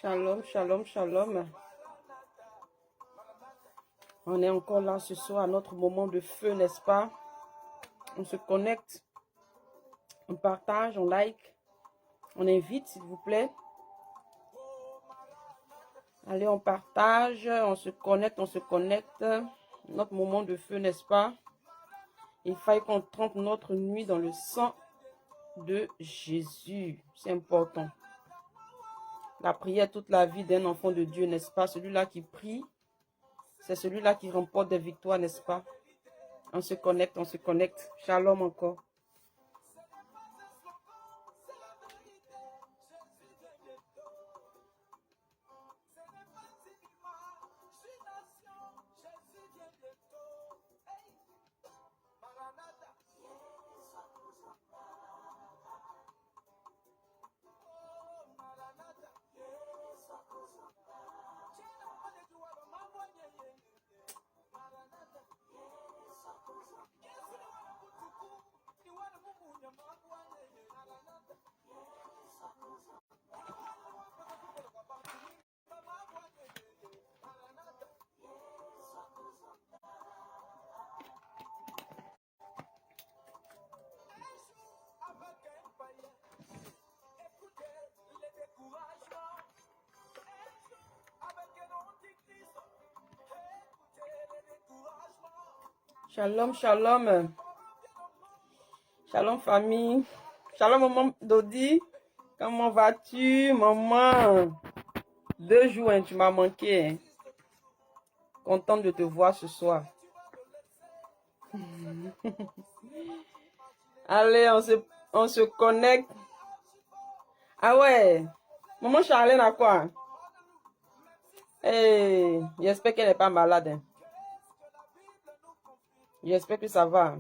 Shalom, shalom, shalom. On est encore là ce soir à notre moment de feu, n'est-ce pas? On se connecte, on partage, on like, on invite, s'il vous plaît. Allez, on partage, on se connecte, on se connecte. Notre moment de feu, n'est-ce pas? Il faille qu'on trempe notre nuit dans le sang de Jésus. C'est important. La prière toute la vie d'un enfant de Dieu, n'est-ce pas? Celui-là qui prie, c'est celui-là qui remporte des victoires, n'est-ce pas? On se connecte, on se connecte. Shalom encore. Shalom, shalom. Shalom famille. Shalom maman Dodi. Comment vas-tu, maman? 2 jours, hein, tu m'as manqué. Hein. Contente de te voir ce soir. Allez, on se connecte. Ah ouais. Maman Charlène a quoi? Hey, j'espère qu'elle n'est pas malade. Hein. J'espère que ça va.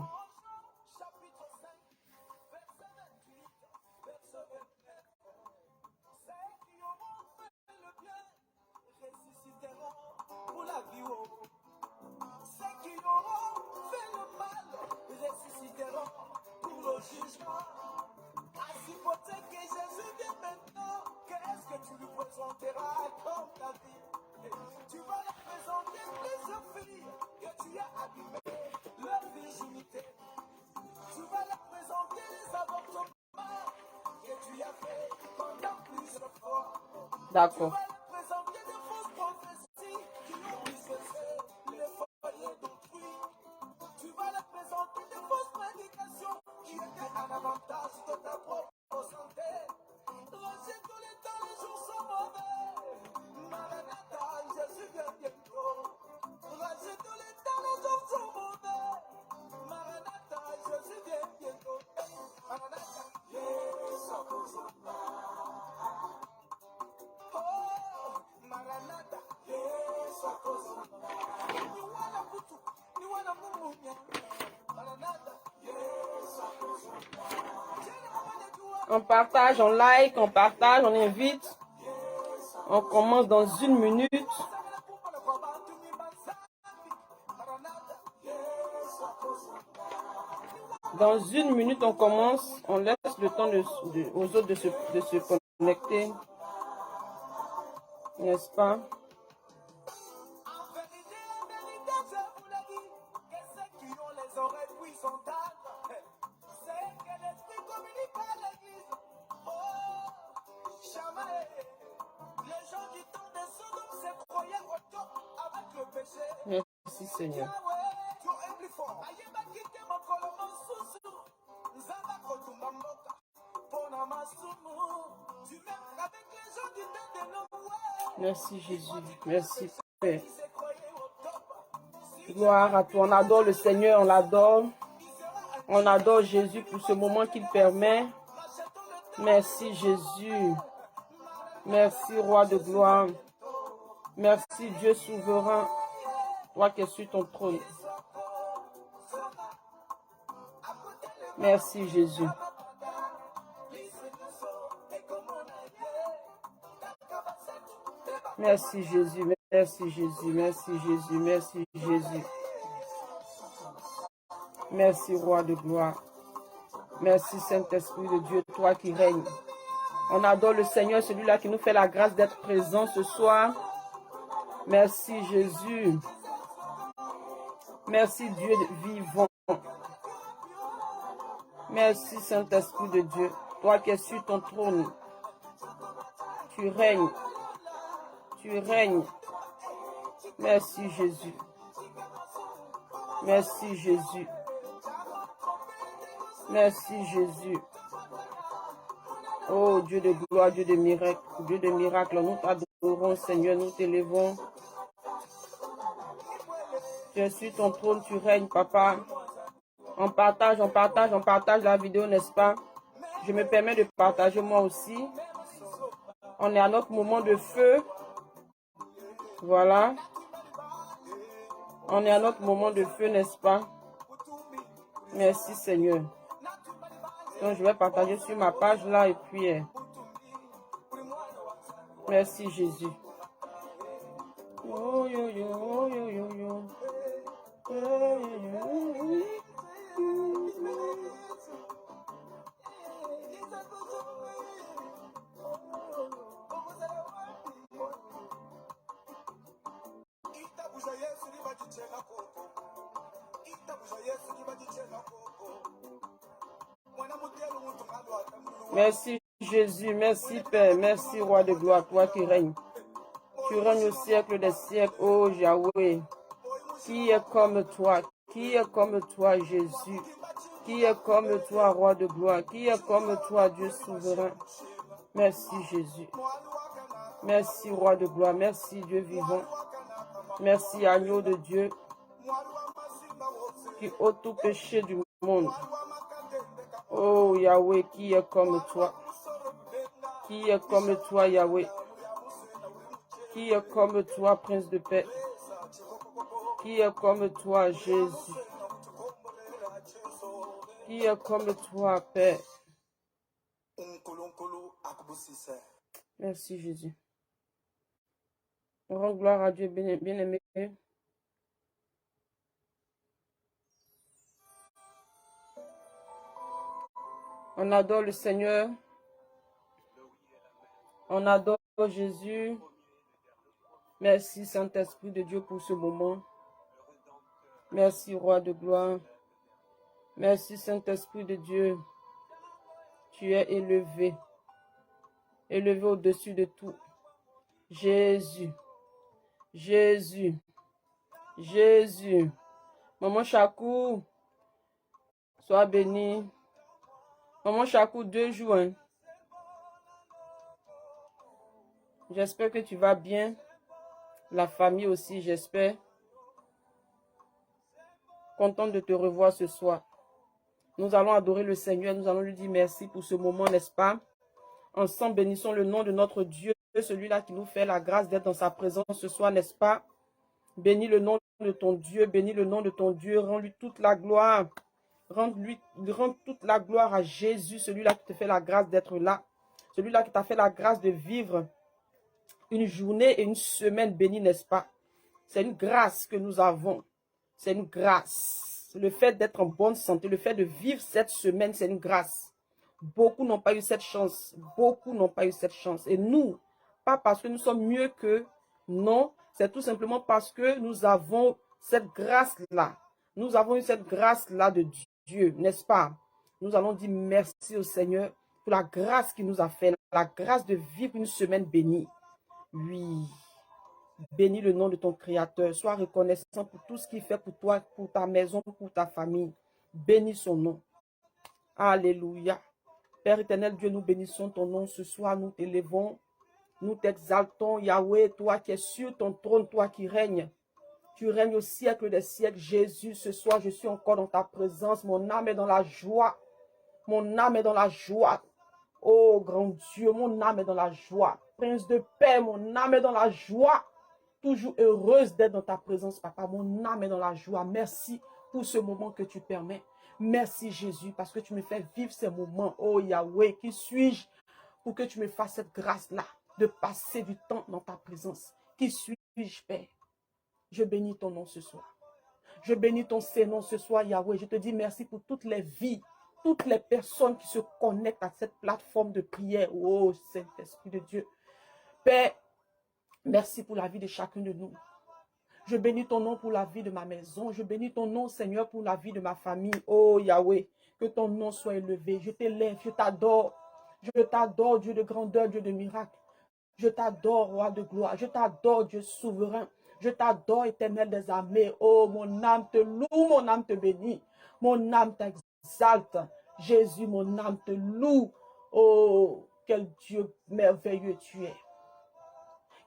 D'accord. On partage, on like, on partage, on invite. On commence dans 1 minute. Dans 1 minute, on commence. On laisse le temps aux autres de se connecter. N'est-ce pas? Merci Seigneur. Merci Jésus. Merci Père. Gloire à toi. On adore le Seigneur, on l'adore. On adore Jésus pour ce moment qu'il permet. Merci Jésus. Merci Roi de gloire. Merci Dieu souverain. Toi qui es sur ton trône. Merci Jésus. Merci Jésus, merci Jésus, merci Jésus, merci Jésus. Merci Roi de gloire. Merci Saint-Esprit de Dieu, toi qui règnes. On adore le Seigneur, celui-là qui nous fait la grâce d'être présent ce soir. Merci Jésus. Merci Dieu vivant. Merci Saint-Esprit de Dieu. Toi qui es sur ton trône. Tu règnes. Tu règnes. Merci Jésus. Merci Jésus. Merci Jésus. Oh Dieu de gloire, Dieu de miracle, nous t'adorons Seigneur, nous t'élevons. Tu es sur ton trône, tu règnes Papa. On partage la vidéo, n'est-ce pas? Je me permets de partager moi aussi. On est à notre moment de feu. Voilà. On est à notre moment de feu, n'est-ce pas? Merci Seigneur. Donc je vais partager sur ma page là et puis merci Jésus. Oh, yo, yo, oh, yo, yo, yo. Oh, yo, yo. Merci Jésus, merci Père, merci Roi de gloire, toi qui règnes. Tu règnes au siècle des siècles, oh Yahweh. Qui est comme toi? Qui est comme toi, Jésus? Qui est comme toi, Roi de gloire? Qui est comme toi, Dieu souverain? Merci Jésus. Merci Roi de gloire, merci Dieu vivant. Merci agneau de Dieu qui ôte tout péché du monde. Oh Yahweh, qui est comme toi? Qui est comme toi, Yahweh? Qui est comme toi, Prince de paix? Qui est comme toi, Jésus? Qui est comme toi, Père? Merci Jésus. On rend gloire à Dieu bien-aimé. On adore le Seigneur. On adore Jésus. Merci Saint-Esprit de Dieu pour ce moment. Merci Roi de gloire. Merci Saint-Esprit de Dieu. Tu es élevé. Élevé au-dessus de tout. Jésus. Jésus. Jésus. Maman Chakou, sois béni. Maman Chakou, 2 jours. Hein. J'espère que tu vas bien. La famille aussi, j'espère. Content de te revoir ce soir. Nous allons adorer le Seigneur. Nous allons lui dire merci pour ce moment, n'est-ce pas? Ensemble, bénissons le nom de notre Dieu, celui-là qui nous fait la grâce d'être dans sa présence ce soir, n'est-ce pas? Bénis le nom de ton Dieu, bénis le nom de ton Dieu, rends-lui toute la gloire. Rends toute la gloire à Jésus, celui-là qui te fait la grâce d'être là. Celui-là qui t'a fait la grâce de vivre une journée et une semaine bénie, n'est-ce pas? C'est une grâce que nous avons. C'est une grâce. Le fait d'être en bonne santé, le fait de vivre cette semaine, c'est une grâce. Beaucoup n'ont pas eu cette chance. Beaucoup n'ont pas eu cette chance. Et nous, pas parce que nous sommes mieux qu'eux, non, c'est tout simplement parce que nous avons cette grâce-là. Nous avons eu cette grâce-là de Dieu, n'est-ce pas? Nous allons dire merci au Seigneur pour la grâce qu'il nous a fait, la grâce de vivre une semaine bénie. Oui. Bénis le nom de ton Créateur. Sois reconnaissant pour tout ce qu'il fait pour toi, pour ta maison, pour ta famille. Bénis son nom. Alléluia. Père éternel, Dieu, nous bénissons ton nom ce soir. Nous t'élevons. Nous t'exaltons, Yahweh, toi qui es sur ton trône, toi qui règnes. Tu règnes au siècle des siècles. Jésus, ce soir, je suis encore dans ta présence. Mon âme est dans la joie. Mon âme est dans la joie. Oh, grand Dieu, mon âme est dans la joie. Prince de paix, mon âme est dans la joie. Toujours heureuse d'être dans ta présence, papa. Mon âme est dans la joie. Merci pour ce moment que tu permets. Merci, Jésus, parce que tu me fais vivre ces moments. Oh, Yahweh, qui suis-je pour que tu me fasses cette grâce-là de passer du temps dans ta présence? Qui suis-je, Père? Je bénis ton nom ce soir. Je bénis ton Saint-Nom ce soir, Yahweh. Je te dis merci pour toutes les vies toutes les personnes qui se connectent à cette plateforme de prière. Oh, Saint-Esprit de Dieu. Père, merci pour la vie de chacun de nous. Je bénis ton nom pour la vie de ma maison. Je bénis ton nom, Seigneur, pour la vie de ma famille. Oh, Yahweh, que ton nom soit élevé. Je t'élève, je t'adore. Je t'adore, Dieu de grandeur, Dieu de miracle. Je t'adore, roi de gloire. Je t'adore, Dieu souverain. Je t'adore, éternel des armées. Oh, mon âme te loue, mon âme te bénit. Mon âme t'exalte. Jésus, mon âme te loue. Oh, quel Dieu merveilleux tu es.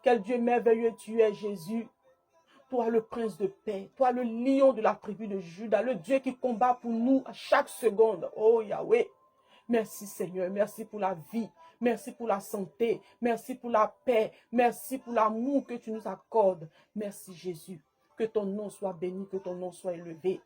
Quel Dieu merveilleux tu es, Jésus. Toi, le prince de paix, toi, le lion de la tribu de Juda, le Dieu qui combat pour nous à chaque seconde. Oh Yahweh, merci Seigneur, merci pour la vie, merci pour la santé, merci pour la paix, merci pour l'amour que tu nous accordes. Merci Jésus, que ton nom soit béni, que ton nom soit élevé.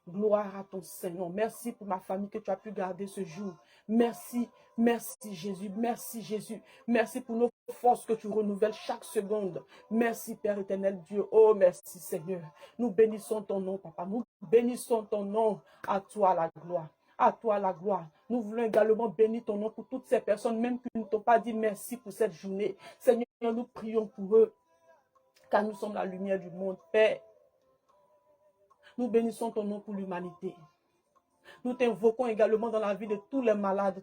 Gloire à ton Seigneur. Merci pour ma famille que tu as pu garder ce jour. Merci, merci Jésus, merci Jésus. Merci pour nos forces que tu renouvelles chaque seconde. Merci Père éternel Dieu. Oh, merci Seigneur. Nous bénissons ton nom, Papa. Nous bénissons ton nom. À toi la gloire. À toi la gloire. Nous voulons également bénir ton nom pour toutes ces personnes, même qui ne t'ont pas dit merci pour cette journée. Seigneur, nous prions pour eux, car nous sommes la lumière du monde. Père, nous bénissons ton nom pour l'humanité. Nous t'invoquons également dans la vie de tous les malades,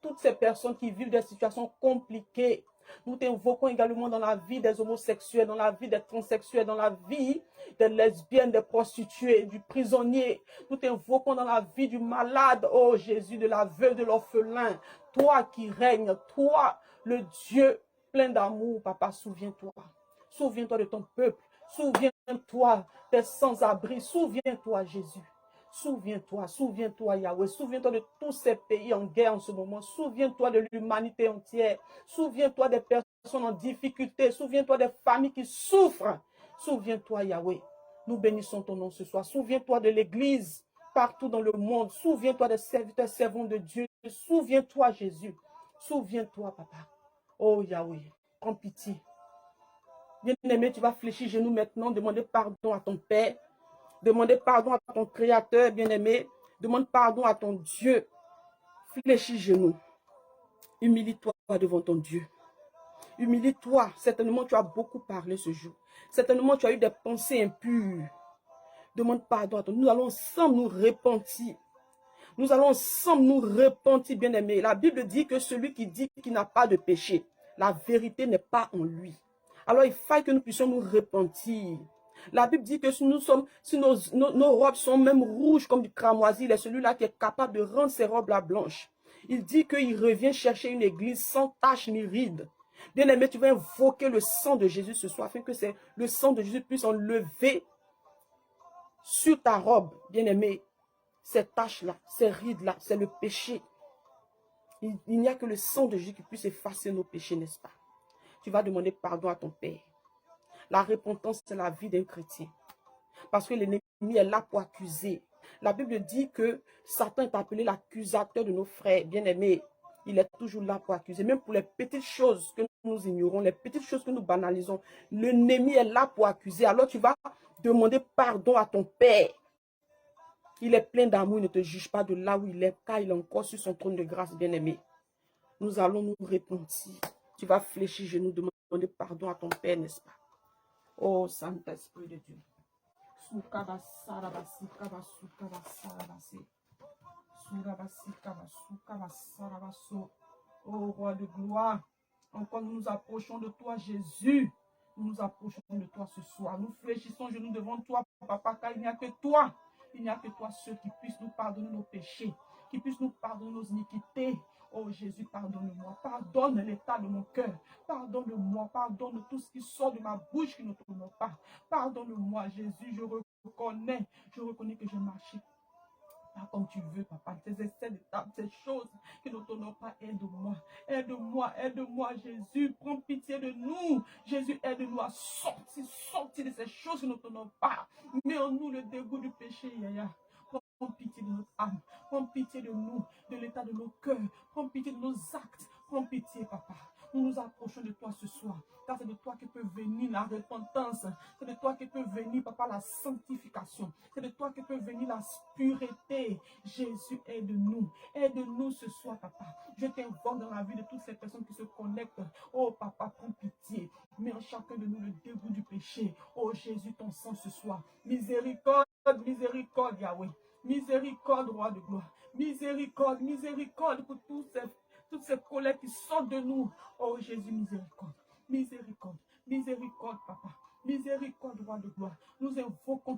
toutes ces personnes qui vivent des situations compliquées. Nous t'invoquons également dans la vie des homosexuels, dans la vie des transsexuels, dans la vie des lesbiennes, des prostituées, du prisonnier. Nous t'invoquons dans la vie du malade, oh Jésus, de la veuve, de l'orphelin. Toi qui règnes, toi, le Dieu plein d'amour, Papa, souviens-toi. Souviens-toi de ton peuple. Souviens-toi des sans-abri. Souviens-toi, Jésus. Souviens-toi, souviens-toi, Yahweh. Souviens-toi de tous ces pays en guerre en ce moment. Souviens-toi de l'humanité entière. Souviens-toi des personnes en difficulté. Souviens-toi des familles qui souffrent. Souviens-toi, Yahweh. Nous bénissons ton nom ce soir. Souviens-toi de l'Église partout dans le monde. Souviens-toi des serviteurs servants de Dieu. Souviens-toi, Jésus. Souviens-toi, Papa. Oh, Yahweh, prends pitié. Bien-aimé, tu vas fléchir genoux maintenant, demander pardon à ton Père, demander pardon à ton Créateur, bien-aimé, demande pardon à ton Dieu. Fléchis genoux, humilie-toi devant ton Dieu. Humilie-toi, certainement tu as beaucoup parlé ce jour. Certainement tu as eu des pensées impures. Demande pardon à ton Dieu. Nous allons ensemble nous repentir. Nous allons ensemble nous repentir, bien-aimé. La Bible dit que celui qui dit qu'il n'a pas de péché, la vérité n'est pas en lui. Alors il faut que nous puissions nous repentir. La Bible dit que si nos robes sont même rouges comme du cramoisi, il est celui-là qui est capable de rendre ses robes-là blanches. Il dit qu'il revient chercher une église sans tache ni ride. Bien-aimé, tu vas invoquer le sang de Jésus ce soir, afin que le sang de Jésus puisse enlever sur ta robe, bien-aimé, ces taches-là, ces rides-là, c'est le péché. Il n'y a que le sang de Jésus qui puisse effacer nos péchés, n'est-ce pas? Tu vas demander pardon à ton Père. La repentance, c'est la vie d'un chrétien. Parce que l'ennemi est là pour accuser. La Bible dit que Satan est appelé l'accusateur de nos frères bien-aimés. Il est toujours là pour accuser. Même pour les petites choses que nous ignorons, les petites choses que nous banalisons, l'ennemi est là pour accuser. Alors tu vas demander pardon à ton Père. Il est plein d'amour, il ne te juge pas de là où il est, car il est encore sur son trône de grâce, bien-aimé. Nous allons nous repentir. Tu vas fléchir genoux, demander pardon à ton Père, n'est-ce pas? Oh, Saint-Esprit de Dieu. Oh, roi de gloire, encore nous nous approchons de toi, Jésus. Nous nous approchons de toi ce soir. Nous fléchissons genoux devant toi, Papa, car il n'y a que toi. Il n'y a que toi seul qui puisse nous pardonner nos péchés, qui puisse nous pardonner nos iniquités. Oh Jésus, pardonne-moi. Pardonne l'état de mon cœur. Pardonne-moi. Pardonne tout ce qui sort de ma bouche qui ne t'honore pas. Pardonne-moi, Jésus. Je reconnais que j'ai marché pas comme tu veux, Papa. Ces essais d'étape, ces choses qui ne t'honorent pas, aide-moi. Aide-moi, aide-moi, Jésus. Prends pitié de nous. Jésus, aide-nous à sortir de ces choses qui ne t'honorent pas. Mets en nous le dégoût du péché, Yaya. Prends pitié de notre âme. Prends pitié de nous, de l'état de nos cœurs. Prends pitié de nos actes. Prends pitié, Papa. Nous nous approchons de toi ce soir. Car c'est de toi que peut venir la repentance. C'est de toi que peut venir, papa, la sanctification. C'est de toi que peut venir la pureté. Jésus, aide-nous. Aide-nous ce soir, papa. Je t'invoque dans la vie de toutes ces personnes qui se connectent. Oh, papa, prends pitié. Mets en chacun de nous le dégoût du péché. Oh, Jésus, ton sang ce soir. Miséricorde, miséricorde, Yahweh. Miséricorde, roi de gloire. Miséricorde, miséricorde pour toutes ces colères qui sortent de nous. Oh, Jésus, miséricorde. Miséricorde, miséricorde, papa. Miséricorde, roi de gloire. Nous invoquons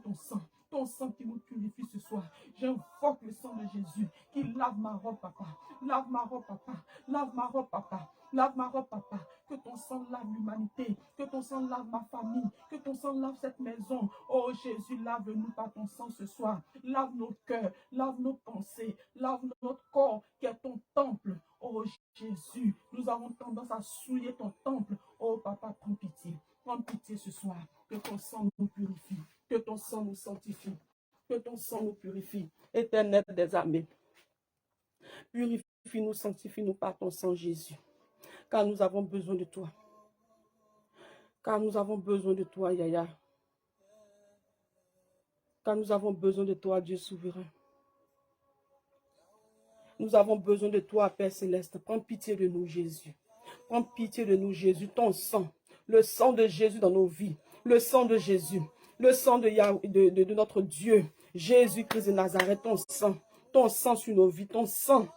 ton sang qui nous purifie ce soir. J'invoque le sang de Jésus qui lave ma robe, papa. Lave ma robe, papa. Lave ma robe, papa. Lave ma robe, papa. Que ton sang lave l'humanité. Que ton sang lave ma famille. Que ton sang lave cette maison. Oh Jésus, lave-nous par ton sang ce soir. Lave nos cœurs. Lave nos pensées. Lave notre corps qui est ton temple. Oh Jésus, nous avons tendance à souiller ton temple. Oh papa, prends pitié. Prends pitié ce soir. Que ton sang nous purifie. Que ton sang nous sanctifie. Que ton sang nous purifie. Éternel des armées. Purifie-nous, sanctifie-nous par ton sang, Jésus. Car nous avons besoin de toi. Car nous avons besoin de toi, Yahya. Car nous avons besoin de toi, Dieu souverain. Nous avons besoin de toi, Père Céleste. Prends pitié de nous, Jésus. Prends pitié de nous, Jésus. Ton sang. Le sang de Jésus dans nos vies. Le sang de Jésus. Le sang de notre Dieu. Jésus-Christ de Nazareth. Ton sang. Ton sang sur nos vies. Ton sang.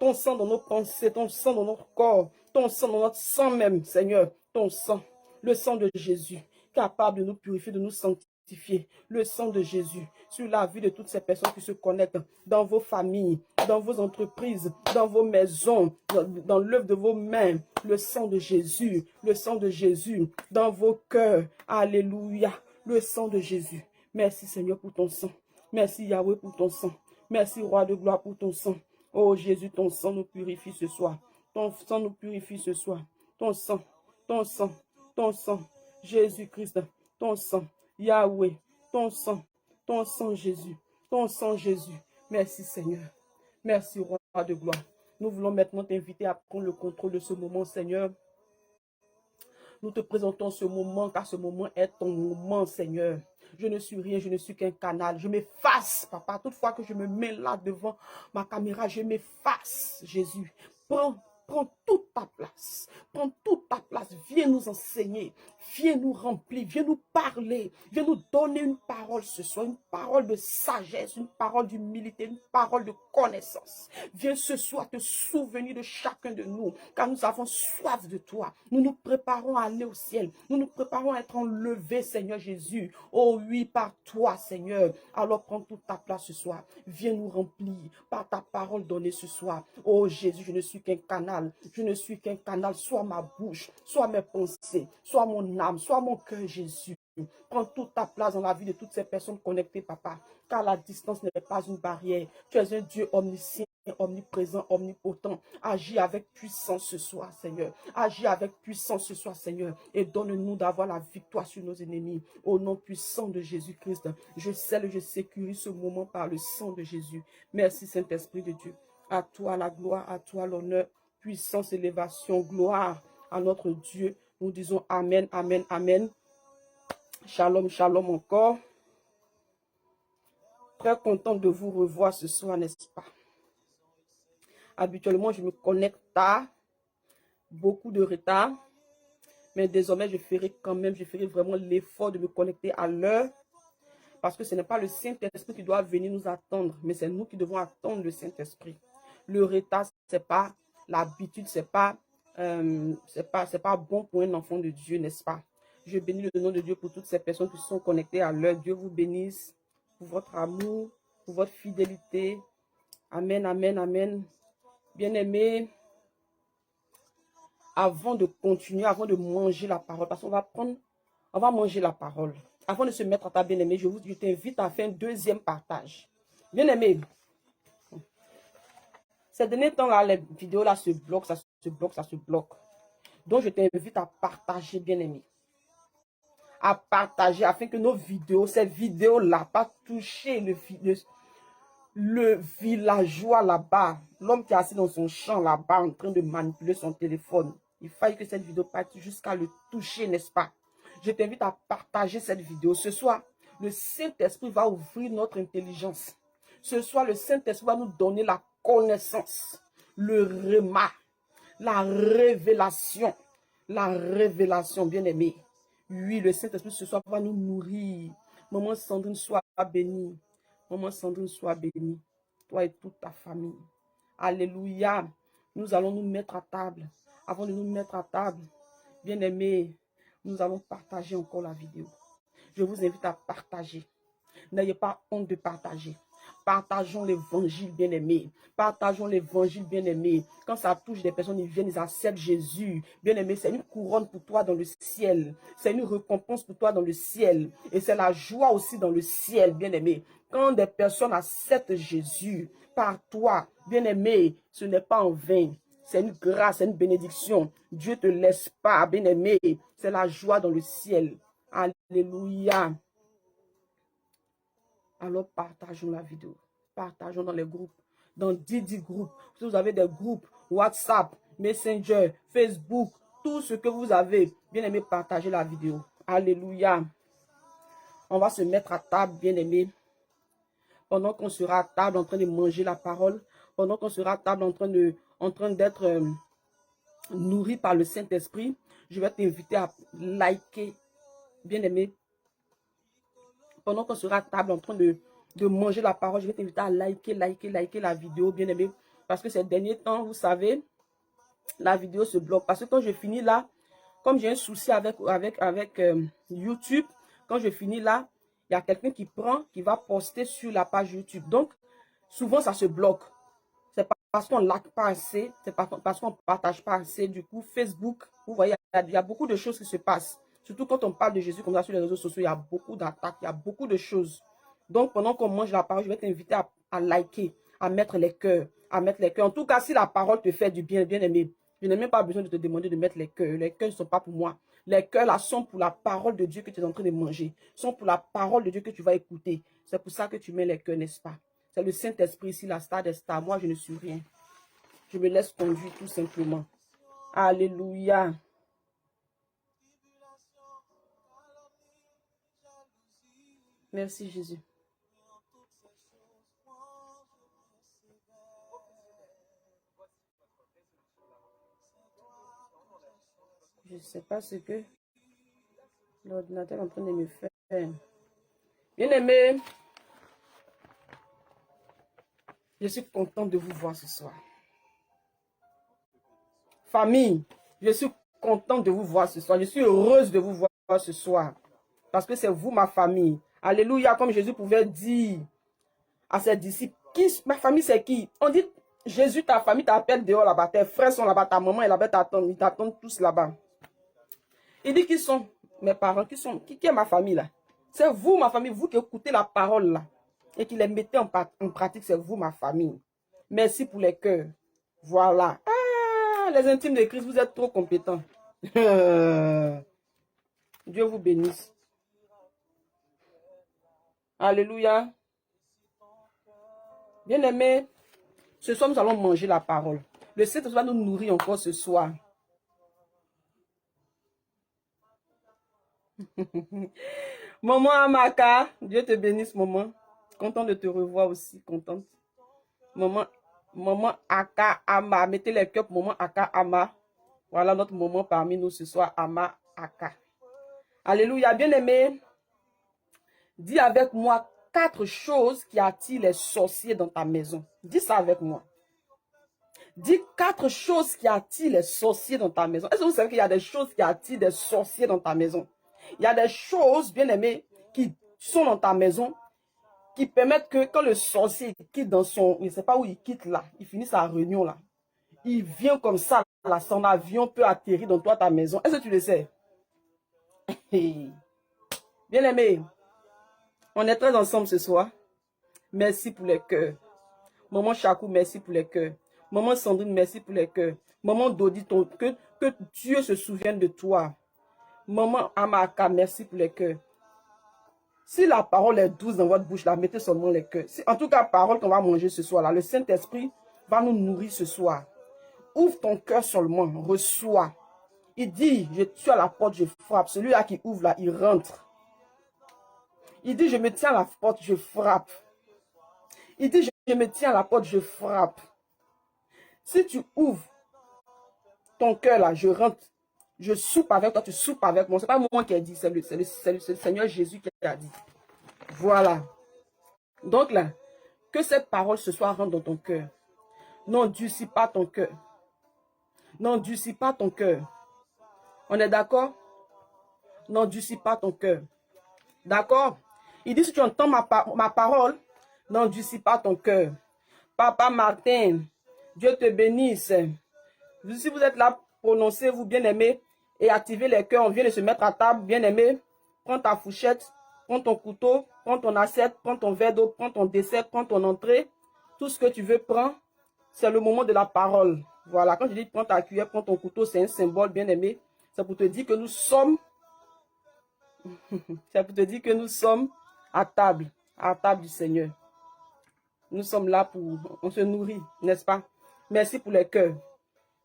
Ton sang dans nos pensées. Ton sang dans notre corps. Ton sang dans notre sang même, Seigneur. Ton sang. Le sang de Jésus. Capable de nous purifier, de nous sanctifier. Le sang de Jésus sur la vie de toutes ces personnes qui se connectent dans vos familles, dans vos entreprises, dans vos maisons, dans l'œuvre de vos mains. Le sang de Jésus dans vos cœurs. Alléluia. Le sang de Jésus. Merci Seigneur pour ton sang. Merci Yahweh pour ton sang. Merci Roi de gloire pour ton sang. Oh Jésus, ton sang nous purifie ce soir. Ton sang nous purifie ce soir. Ton sang, ton sang, ton sang. Jésus-Christ, ton sang. Yahweh, ton sang Jésus. Ton sang Jésus. Merci Seigneur. Merci Roi de gloire. Nous voulons maintenant t'inviter à prendre le contrôle de ce moment, Seigneur. Nous te présentons ce moment, car ce moment est ton moment, Seigneur. Je ne suis rien, je ne suis qu'un canal. Je m'efface, papa. Toutefois que je me mets là devant ma caméra, je m'efface, Jésus. Prends toute ta place. Prends toute ta place. Viens nous enseigner. Viens nous remplir. Viens nous parler. Viens nous donner une parole ce soir. Une parole de sagesse. Une parole d'humilité. Une parole de connaissance. Viens ce soir te souvenir de chacun de nous. Car nous avons soif de toi. Nous nous préparons à aller au ciel. Nous nous préparons à être enlevés, Seigneur Jésus. Oh oui, par toi, Seigneur. Alors prends toute ta place ce soir. Viens nous remplir par ta parole donnée ce soir. Oh Jésus, je ne suis qu'un canal. Je ne suis qu'un canal. Sois ma bouche, sois mes pensées, sois mon âme, sois mon cœur, Jésus. Prends toute ta place dans la vie de toutes ces personnes connectées, papa. Car la distance n'est pas une barrière. Tu es un Dieu omniscient, omniprésent, omnipotent. Agis avec puissance ce soir, Seigneur. Agis avec puissance ce soir, Seigneur. Et donne-nous d'avoir la victoire sur nos ennemis. Au nom puissant de Jésus-Christ, je scelle, je sécurise ce moment par le sang de Jésus. Merci, Saint-Esprit de Dieu. À toi la gloire, à toi l'honneur, puissance, élévation, gloire à notre Dieu. Nous disons Amen, Amen, Amen. Shalom, shalom encore. Très content de vous revoir ce soir, n'est-ce pas? Habituellement, je me connecte tard, beaucoup de retard. Mais désormais, je ferai vraiment l'effort de me connecter à l'heure. Parce que ce n'est pas le Saint-Esprit qui doit venir nous attendre, mais c'est nous qui devons attendre le Saint-Esprit. Le retard, ce n'est pas l'habitude, ce n'est pas bon pour un enfant de Dieu, n'est-ce pas? Je bénis le nom de Dieu pour toutes ces personnes qui sont connectées à l'heure. Dieu vous bénisse pour votre amour, pour votre fidélité. Amen, amen, amen. Bien-aimés, avant de continuer, avant de manger la parole, parce qu'on va manger la parole. Avant de se mettre à table, bien-aimé, je t'invite à faire un deuxième partage. Bien-aimé, ces derniers temps-là, les vidéos là se bloquent, ça se bloque. Donc, je t'invite à partager, bien-aimé. À partager afin que nos vidéos, ces vidéos-là, pas toucher le villageois là-bas, l'homme qui est assis dans son champ là-bas en train de manipuler son téléphone. Il faille que cette vidéo parte jusqu'à le toucher, n'est-ce pas? Je t'invite à partager cette vidéo. Ce soir, le Saint-Esprit va ouvrir notre intelligence. Ce soir, le Saint-Esprit va nous donner la connaissance, le rema, la révélation, bien-aimé. Oui, le Saint-Esprit ce soir va nous nourrir. Maman Sandrine, sois bénie. Maman Sandrine, sois bénie. Toi et toute ta famille. Alléluia. Nous allons nous mettre à table. Avant de nous mettre à table, bien-aimé, nous allons partager encore la vidéo. Je vous invite à partager. N'ayez pas honte de partager. Partageons l'évangile, bien-aimé. Partageons l'évangile, bien-aimé. Quand ça touche des personnes, ils viennent, ils acceptent Jésus. Bien-aimé, c'est une couronne pour toi dans le ciel. C'est une récompense pour toi dans le ciel. Et c'est la joie aussi dans le ciel, bien-aimé. Quand des personnes acceptent Jésus par toi, bien-aimé, ce n'est pas en vain. C'est une grâce, c'est une bénédiction. Dieu ne te laisse pas, bien-aimé. C'est la joie dans le ciel. Alléluia. Alors partageons la vidéo. Partageons dans les groupes. Dans 10 groupes. Si vous avez des groupes, WhatsApp, Messenger, Facebook, tout ce que vous avez, bien aimé, partagez la vidéo. Alléluia. On va se mettre à table, bien aimé. Pendant qu'on sera à table en train de manger la parole, pendant qu'on sera à table en train d'être nourri par le Saint-Esprit, je vais t'inviter à liker, bien aimé. Pendant qu'on sera à table en train de manger la parole, je vais t'inviter à liker la vidéo, bien aimé. Parce que ces derniers temps, vous savez, la vidéo se bloque. Parce que quand je finis là, comme j'ai un souci avec YouTube, quand je finis là, il y a quelqu'un qui va poster sur la page YouTube. Donc, souvent, ça se bloque. C'est parce qu'on ne like pas assez, c'est parce qu'on ne partage pas assez. Du coup, Facebook, vous voyez, il y a beaucoup de choses qui se passent. Surtout quand on parle de Jésus comme ça sur les réseaux sociaux, il y a beaucoup d'attaques, il y a beaucoup de choses. Donc, pendant qu'on mange la parole, je vais t'inviter à liker, à mettre les cœurs, En tout cas, si la parole te fait du bien, bien aimé, je n'ai même pas besoin de te demander de mettre les cœurs. Les cœurs ne sont pas pour moi. Les cœurs là sont pour la parole de Dieu que tu es en train de manger. Sont pour la parole de Dieu que tu vas écouter. C'est pour ça que tu mets les cœurs, n'est-ce pas? C'est le Saint-Esprit ici, la star des stars. Moi, je ne suis rien. Je me laisse conduire tout simplement. Alléluia. Merci Jésus. Je ne sais pas ce que l'ordinateur est en train de me faire. Bien-aimé, je suis contente de vous voir ce soir. Famille, je suis contente de vous voir ce soir. Je suis heureuse de vous voir ce soir. Parce que c'est vous, ma famille. Alléluia, comme Jésus pouvait dire à ses disciples. Ma famille, c'est qui? On dit, Jésus, ta famille t'appelle dehors là-bas. Tes frères sont là-bas, ta maman est là-bas, ils t'attendent tous là-bas. Il dit, qui sont mes parents? Qui est ma famille là? C'est vous, ma famille, vous qui écoutez la parole là. Et qui les mettez en pratique, c'est vous, ma famille. Merci pour les cœurs. Voilà. Ah, les intimes de Christ, vous êtes trop compétents. Dieu vous bénisse. Alléluia. Bien-aimés, ce soir, nous allons manger la parole. Le Saint-Esprit va nous nourrir encore ce soir. Maman Amaka, Dieu te bénisse, maman. Content de te revoir aussi, contente. Maman Aka Ama, mettez les cœurs pour maman Aka Ama. Voilà notre maman parmi nous ce soir, Ama Aka. Alléluia, bien-aimé. Dis avec moi 4 choses qui attirent les sorciers dans ta maison. Dis ça avec moi. Dis 4 choses qui attirent les sorciers dans ta maison. Est-ce que vous savez qu'il y a des choses qui attirent des sorciers dans ta maison? Il y a des choses, bien aimées, qui sont dans ta maison, qui permettent que quand le sorcier quitte dans son... Il ne sait pas où il quitte là. Il finit sa réunion là. Il vient comme ça, là, son avion peut atterrir dans toi, ta maison. Est-ce que tu le sais? Bien aimé, on est très ensemble ce soir. Merci pour les cœurs. Maman Chakou, merci pour les cœurs. Maman Sandrine, merci pour les cœurs. Maman Dodi, que Dieu se souvienne de toi. Maman Amaka, merci pour les cœurs. Si la parole est douce dans votre bouche, là, mettez seulement les cœurs. En tout cas, la parole qu'on va manger ce soir, là, le Saint-Esprit va nous nourrir ce soir. Ouvre ton cœur seulement, reçois. Il dit, je suis à la porte, je frappe. Celui-là qui ouvre là, il rentre. Il dit, je me tiens à la porte, je frappe. Il dit, je me tiens à la porte, je frappe. Si tu ouvres ton cœur là, je rentre. Je soupe avec toi, tu soupes avec moi. Ce n'est pas moi qui ai dit, c'est le Seigneur Jésus qui a dit. Voilà. Donc là, que cette parole ce soir rentre dans ton cœur. N'endurcis pas ton cœur. N'endurcis pas ton cœur. On est d'accord? N'endurcis pas ton cœur. D'accord? Il dit, si tu entends ma parole, n'endurcis pas ton cœur. Papa Martin, Dieu te bénisse. Si vous êtes là, prononcez-vous, bien-aimé, et activez les cœurs. On vient de se mettre à table, bien-aimé. Prends ta fourchette, prends ton couteau, prends ton assiette, prends ton verre d'eau, prends ton dessert, prends ton entrée. Tout ce que tu veux, prends. C'est le moment de la parole. Voilà, quand je dis prends ta cuillère, prends ton couteau, c'est un symbole, bien-aimé. C'est pour te dire que nous sommes, c'est pour te dire que nous sommes à table du Seigneur. Nous sommes là pour, on se nourrit, n'est-ce pas? Merci pour les cœurs.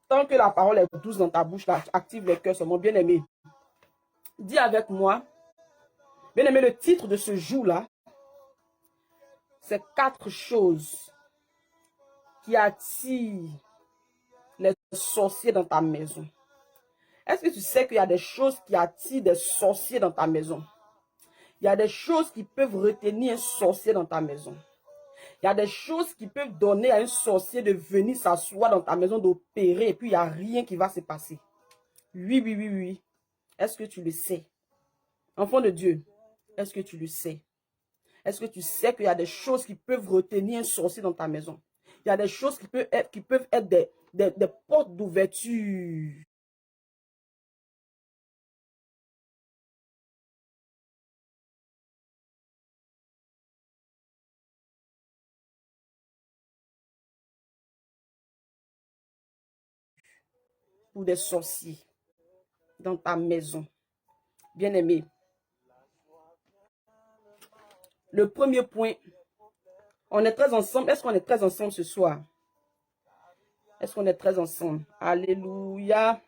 Tant que la parole est douce dans ta bouche, là, active les cœurs, c'est mon bien-aimé. Dis avec moi, bien-aimé, le titre de ce jour-là, c'est 4 choses qui attirent les sorciers dans ta maison. Est-ce que tu sais qu'il y a des choses qui attirent des sorciers dans ta maison? Il y a des choses qui peuvent retenir un sorcier dans ta maison. Il y a des choses qui peuvent donner à un sorcier de venir s'asseoir dans ta maison, d'opérer, et puis il n'y a rien qui va se passer. Oui, oui, oui, oui. Est-ce que tu le sais? Enfant de Dieu, est-ce que tu le sais? Est-ce que tu sais qu'il y a des choses qui peuvent retenir un sorcier dans ta maison? Il y a des choses qui peuvent être des portes d'ouverture. Pour des sorciers dans ta maison. Bien-aimé. Le premier point, on est très ensemble. Est-ce qu'on est très ensemble ce soir? Est-ce qu'on est très ensemble? Alléluia.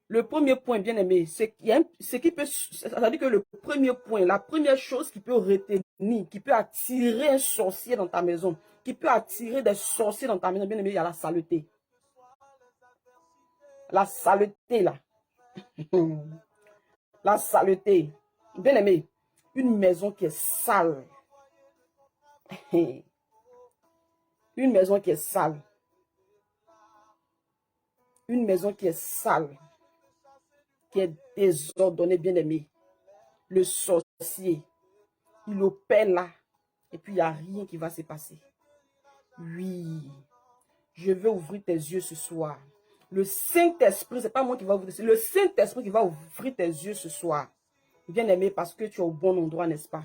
Le premier point, bien-aimé, c'est qui peut, c'est-à-dire que le premier point, la première chose qui peut retenir, qui peut attirer un sorcier dans ta maison, qui peut attirer des sorciers dans ta maison, bien-aimé, il y a la saleté. La saleté, là. La saleté. Bien-aimé, une maison qui est sale. Une maison qui est sale. Une maison qui est sale. Qui est désordonnée, bien-aimé. Le sorcier, il opère là. Et puis, il n'y a rien qui va se passer. Oui. Je veux ouvrir tes yeux ce soir. Le Saint-Esprit, ce n'est pas moi qui va ouvrir. C'est le Saint-Esprit qui va ouvrir tes yeux ce soir. Bien-aimé, parce que tu es au bon endroit, n'est-ce pas?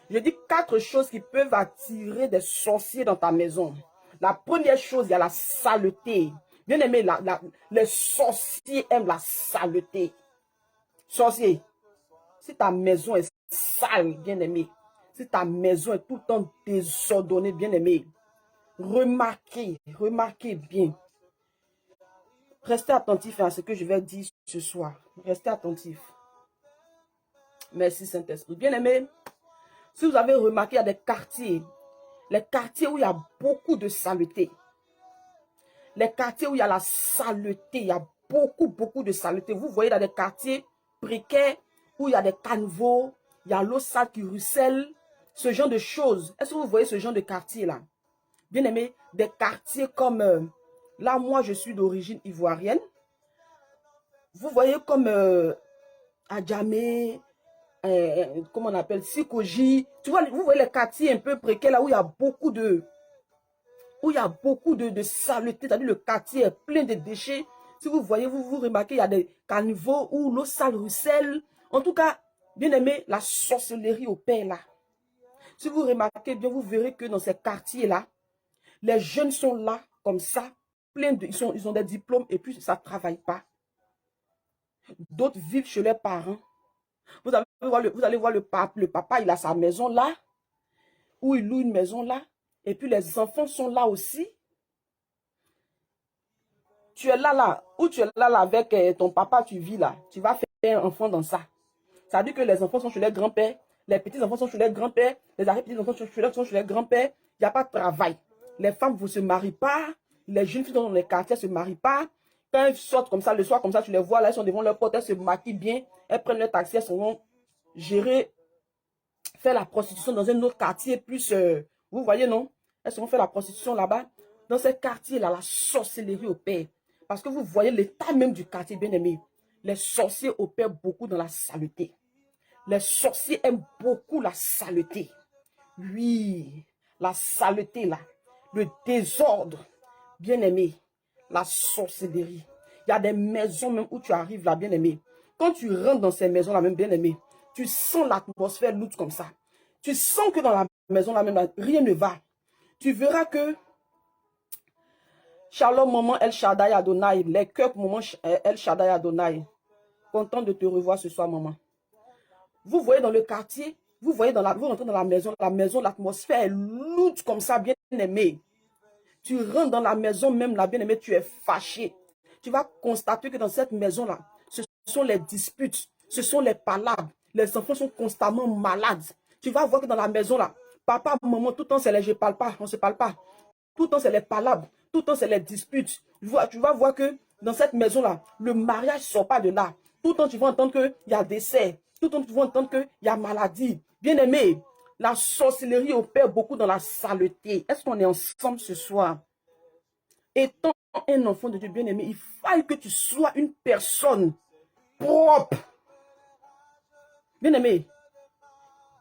Je dis 4 choses qui peuvent attirer des sorciers dans ta maison. La première chose, il y a la saleté. Bien-aimé, les sorciers aiment la saleté. Sorcier, si ta maison est sale, bien-aimé, si ta maison est tout le temps désordonnée, bien-aimé, remarquez bien. Restez attentif à ce que je vais dire ce soir. Restez attentif. Merci Saint-Esprit. Bien-aimé, si vous avez remarqué, il y a des quartiers. Les quartiers où il y a beaucoup de saleté. Les quartiers où il y a la saleté. Il y a beaucoup de saleté. Vous voyez dans des quartiers précaires où il y a des caniveaux, il y a l'eau sale qui ruisselle. Ce genre de choses. Est-ce que vous voyez ce genre de quartier-là? Bien-aimé, des quartiers comme... là, moi, je suis d'origine ivoirienne. Vous voyez comme Adjamé, comment on appelle, Sikoji. Tu vois, vous voyez les quartiers un peu précaires là où il y a beaucoup de saleté, c'est-à-dire le quartier est plein de déchets. Si vous voyez, vous remarquez, il y a des caniveaux où l'eau sale ruisselle. En tout cas, bien aimé, la sorcellerie opère là. Si vous remarquez bien, vous verrez que dans ces quartiers-là, les jeunes sont là, comme ça, ils ont des diplômes et puis ça ne travaille pas. D'autres vivent chez leurs parents. Vous allez voir le papa, il a sa maison là, ou il loue une maison là, et puis les enfants sont là aussi. Tu es là, ou tu es là avec ton papa, tu vis là. Tu vas faire un enfant dans ça. Ça veut dire que les enfants sont chez les grands-pères, les petits-enfants sont chez les grands-pères, les arrière-petits-enfants sont chez les grands-pères. Il n'y a pas de travail. Les femmes ne se marient pas, les jeunes filles dans les quartiers ne se marient pas. Quand elles sortent comme ça, le soir comme ça, tu les vois là, elles sont devant leur porte, elles se maquillent bien, elles prennent leur taxi, elles sont gérer, faire la prostitution dans un autre quartier plus... vous voyez, non? Elles seront faire la prostitution là-bas. Dans ces quartiers-là, la sorcellerie opère. Parce que vous voyez l'état même du quartier, bien aimé. Les sorciers opèrent beaucoup dans la saleté. Les sorciers aiment beaucoup la saleté. Oui, la saleté là, le désordre, bien aimé, la sorcellerie. Il y a des maisons même où tu arrives là, bien aimé. Quand tu rentres dans ces maisons-là, même bien aimé, tu sens l'atmosphère lourde comme ça. Tu sens que dans la maison là même, là, rien ne va. Tu verras que Shalom, maman El Shaddai Adonai, les cœurs pour maman El Shaddai Adonai. Content de te revoir ce soir, maman. Vous voyez dans le quartier, vous voyez vous rentrez dans la maison, l'atmosphère est lourde comme ça, bien aimé. Tu rentres dans la maison même, là, bien aimé, tu es fâché. Tu vas constater que dans cette maison-là, ce sont les disputes, ce sont les palabres. Les enfants sont constamment malades. Tu vas voir que dans la maison-là, papa, maman, tout le temps, c'est les je parle pas, on ne se parle pas. Tout le temps, c'est les palabres. Tout le temps, c'est les disputes. Tu vas voir que dans cette maison-là, le mariage ne sort pas de là. Tout le temps, tu vas entendre qu'il y a décès. Tout le temps, tu vas entendre qu'il y a maladie. Bien aimé, la sorcellerie opère beaucoup dans la saleté. Est-ce qu'on est ensemble ce soir? Étant un enfant de Dieu bien aimé, il faut que tu sois une personne propre. Bien aimé,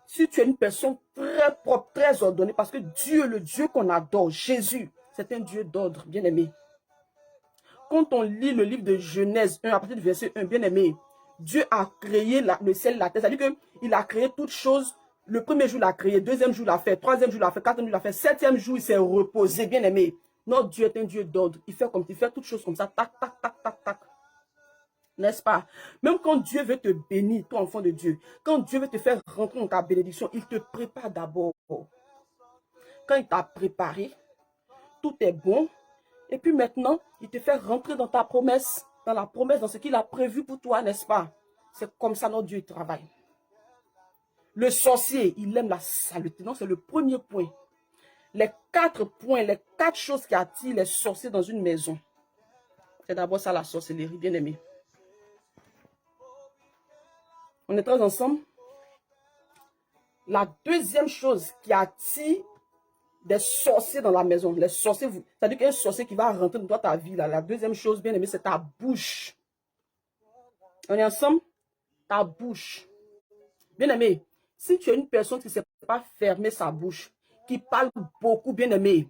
si tu es une personne très propre, très ordonnée, parce que Dieu, le Dieu qu'on adore, Jésus, c'est un Dieu d'ordre, bien aimé. Quand on lit le livre de Genèse 1, à partir du verset 1, bien aimé, Dieu a créé le ciel et la terre. C'est-à-dire qu'il a créé toutes choses. Le premier jour, il a créé. Deuxième jour, il a fait. Troisième jour, il a fait. Quatrième jour, il a fait. Septième jour, il s'est reposé, bien aimé. Notre Dieu est un Dieu d'ordre. Il fait toutes choses comme ça. Tac, tac, tac, tac, tac. N'est-ce pas? Même quand Dieu veut te bénir, toi enfant de Dieu, quand Dieu veut te faire rentrer dans ta bénédiction, il te prépare d'abord. Quand il t'a préparé, tout est bon. Et puis maintenant, il te fait rentrer dans ta promesse, dans ce qu'il a prévu pour toi, n'est-ce pas? C'est comme ça notre Dieu travaille. Le sorcier, il aime la saleté. Donc, c'est le premier point. Les 4 points, les 4 choses qui attirent les sorciers dans une maison. C'est d'abord ça la sorcellerie, bien aimé. On est tous ensemble. La deuxième chose qui attire des sorciers dans la maison. Les sorciers, c'est-à-dire qu'il y a un sorcier qui va rentrer dans ta vie. Là. La deuxième chose, bien aimé, c'est ta bouche. On est ensemble? Ta bouche. Bien aimé, si tu es une personne qui ne sait pas fermer sa bouche, qui parle beaucoup, bien aimé,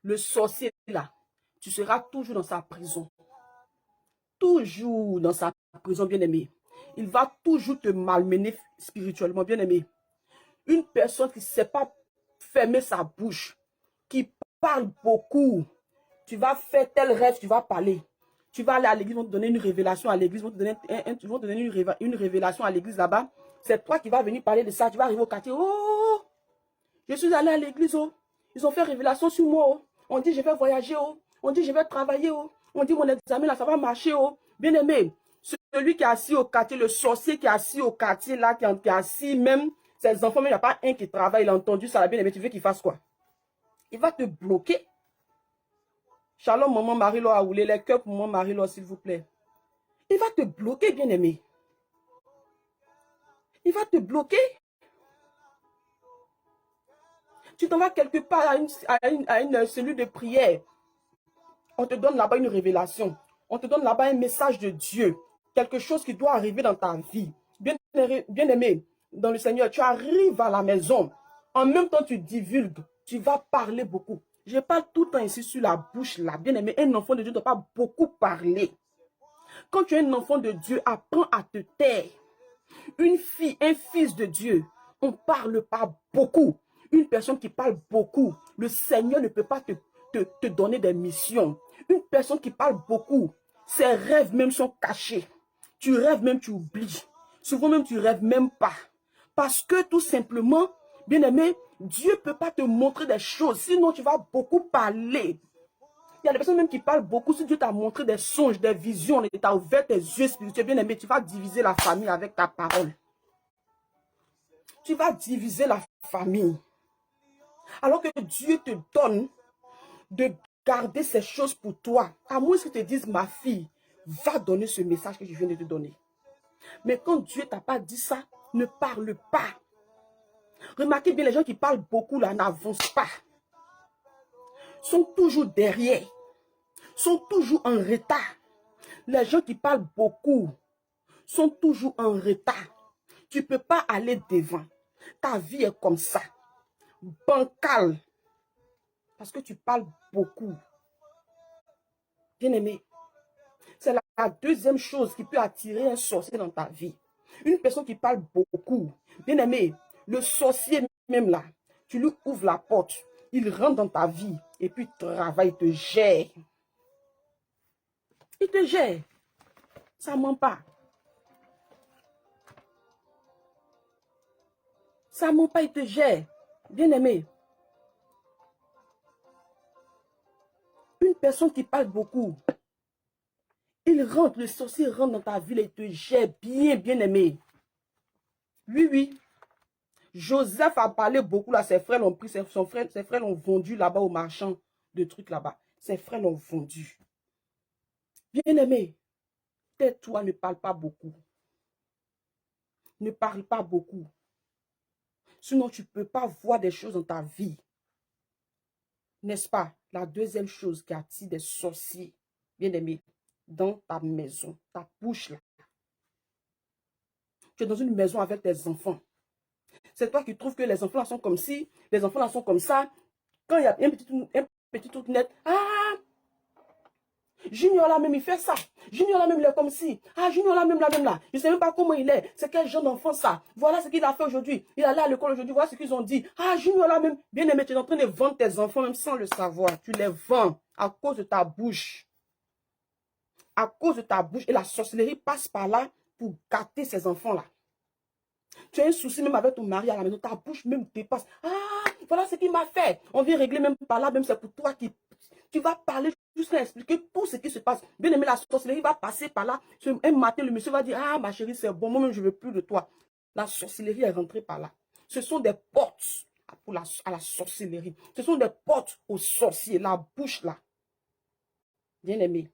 le sorcier là, tu seras toujours dans sa prison. Toujours dans sa prison, bien aimé. Il va toujours te malmener spirituellement, bien aimé. Une personne qui ne sait pas fermer sa bouche, qui parle beaucoup, tu vas faire tel rêve, tu vas parler. Tu vas aller à l'église, ils vont te donner une révélation à l'église, ils vont te donner une révélation à l'église là-bas. C'est toi qui vas venir parler de ça. Tu vas arriver au quartier. Oh, je suis allé à l'église. Oh. Ils ont fait révélation sur moi. Oh. On dit je vais voyager. Oh. On dit je vais travailler. Oh. On dit mon examen là, ça va marcher. Oh. Bien aimé, celui qui est assis au quartier, le sorcier qui est assis au quartier là, qui est assis même, ses enfants, même il n'y a pas un qui travaille, il a entendu ça. Bien aimé, tu veux qu'il fasse quoi? Il va te bloquer. Shalom, maman Marie-Laure a roulé les cœurs pour maman Marie-Laure, s'il vous plaît. Il va te bloquer, bien aimé. Il va te bloquer. Tu t'en vas quelque part à une cellule de prière. On te donne là-bas une révélation. On te donne là-bas un message de Dieu. Quelque chose qui doit arriver dans ta vie. Bien aimé, dans le Seigneur, tu arrives à la maison. En même temps, tu divulgues. Tu vas parler beaucoup. Je parle tout le temps ici sur la bouche là. Bien aimé, un enfant de Dieu ne doit pas beaucoup parler. Quand tu es un enfant de Dieu, apprends à te taire. Une fille, un fils de Dieu, on ne parle pas beaucoup. Une personne qui parle beaucoup, le Seigneur ne peut pas te donner des missions. Une personne qui parle beaucoup, ses rêves même sont cachés. Tu rêves même, tu oublies. Souvent même, tu rêves même pas. Parce que tout simplement, bien aimé, Dieu ne peut pas te montrer des choses. Sinon, tu vas beaucoup parler. Il y a des personnes même qui parlent beaucoup. Si Dieu t'a montré des songes, des visions, et t'a ouvert tes yeux spirituels, bien aimé, tu vas diviser la famille avec ta parole. Tu vas diviser la famille. Alors que Dieu te donne de garder ces choses pour toi. À moins que tu te dises, ma fille, va donner ce message que je viens de te donner. Mais quand Dieu t'a pas dit ça, ne parle pas. Remarquez bien, les gens qui parlent beaucoup là n'avancent pas. Sont toujours derrière. Sont toujours en retard. Les gens qui parlent beaucoup sont toujours en retard. Tu ne peux pas aller devant. Ta vie est comme ça. Bancale. Parce que tu parles beaucoup. Bien-aimé, c'est la deuxième chose qui peut attirer un sorcier dans ta vie. Une personne qui parle beaucoup. Bien-aimé, le sorcier même là, tu lui ouvres la porte, il rentre dans ta vie et puis travaille, il te gère. Il te gère. Ça ne ment pas. Ça ne ment pas, il te gère. Bien-aimé, une personne qui parle beaucoup, il rentre, le sorcier rentre dans ta vie et il te gère bien, bien-aimé. Oui, oui. Joseph a parlé beaucoup là, ses frères l'ont pris, ses frères l'ont vendu là-bas au marchand de trucs là-bas. Ses frères l'ont vendu. Bien-aimé, tais-toi, ne parle pas beaucoup. Ne parle pas beaucoup. Sinon, tu ne peux pas voir des choses dans ta vie. N'est-ce pas? La deuxième chose qui attire des sorciers, bien-aimé, dans ta maison, ta bouche là. Tu es dans une maison avec tes enfants. C'est toi qui trouves que les enfants là sont comme ci, les enfants là sont comme ça. Quand il y a un petit truc net, ah, Junior là même, il fait ça. Junior là même, il est comme si. Ah, Junior là même, là. Je ne sais même pas comment il est. C'est quel genre d'enfant ça. Voilà ce qu'il a fait aujourd'hui. Il est allé à l'école aujourd'hui. Voilà ce qu'ils ont dit. Ah, Junior là même. Bien aimé, tu es en train de vendre tes enfants même sans le savoir. Tu les vends à cause de ta bouche. À cause de ta bouche. Et la sorcellerie passe par là pour gâter ces enfants-là. Tu as un souci même avec ton mari à la maison. Ta bouche même dépasse. Ah, voilà ce qu'il m'a fait. On vient régler même par là. Même c'est pour toi qui... Tu vas parler jusqu'à expliquer tout ce qui se passe. Bien aimé, la sorcellerie va passer par là. Un matin, le monsieur va dire, ah, ma chérie, c'est bon, moi-même, je ne veux plus de toi. La sorcellerie est rentrée par là. Ce sont des portes à la sorcellerie. Ce sont des portes aux sorciers. La bouche là. Bien aimé.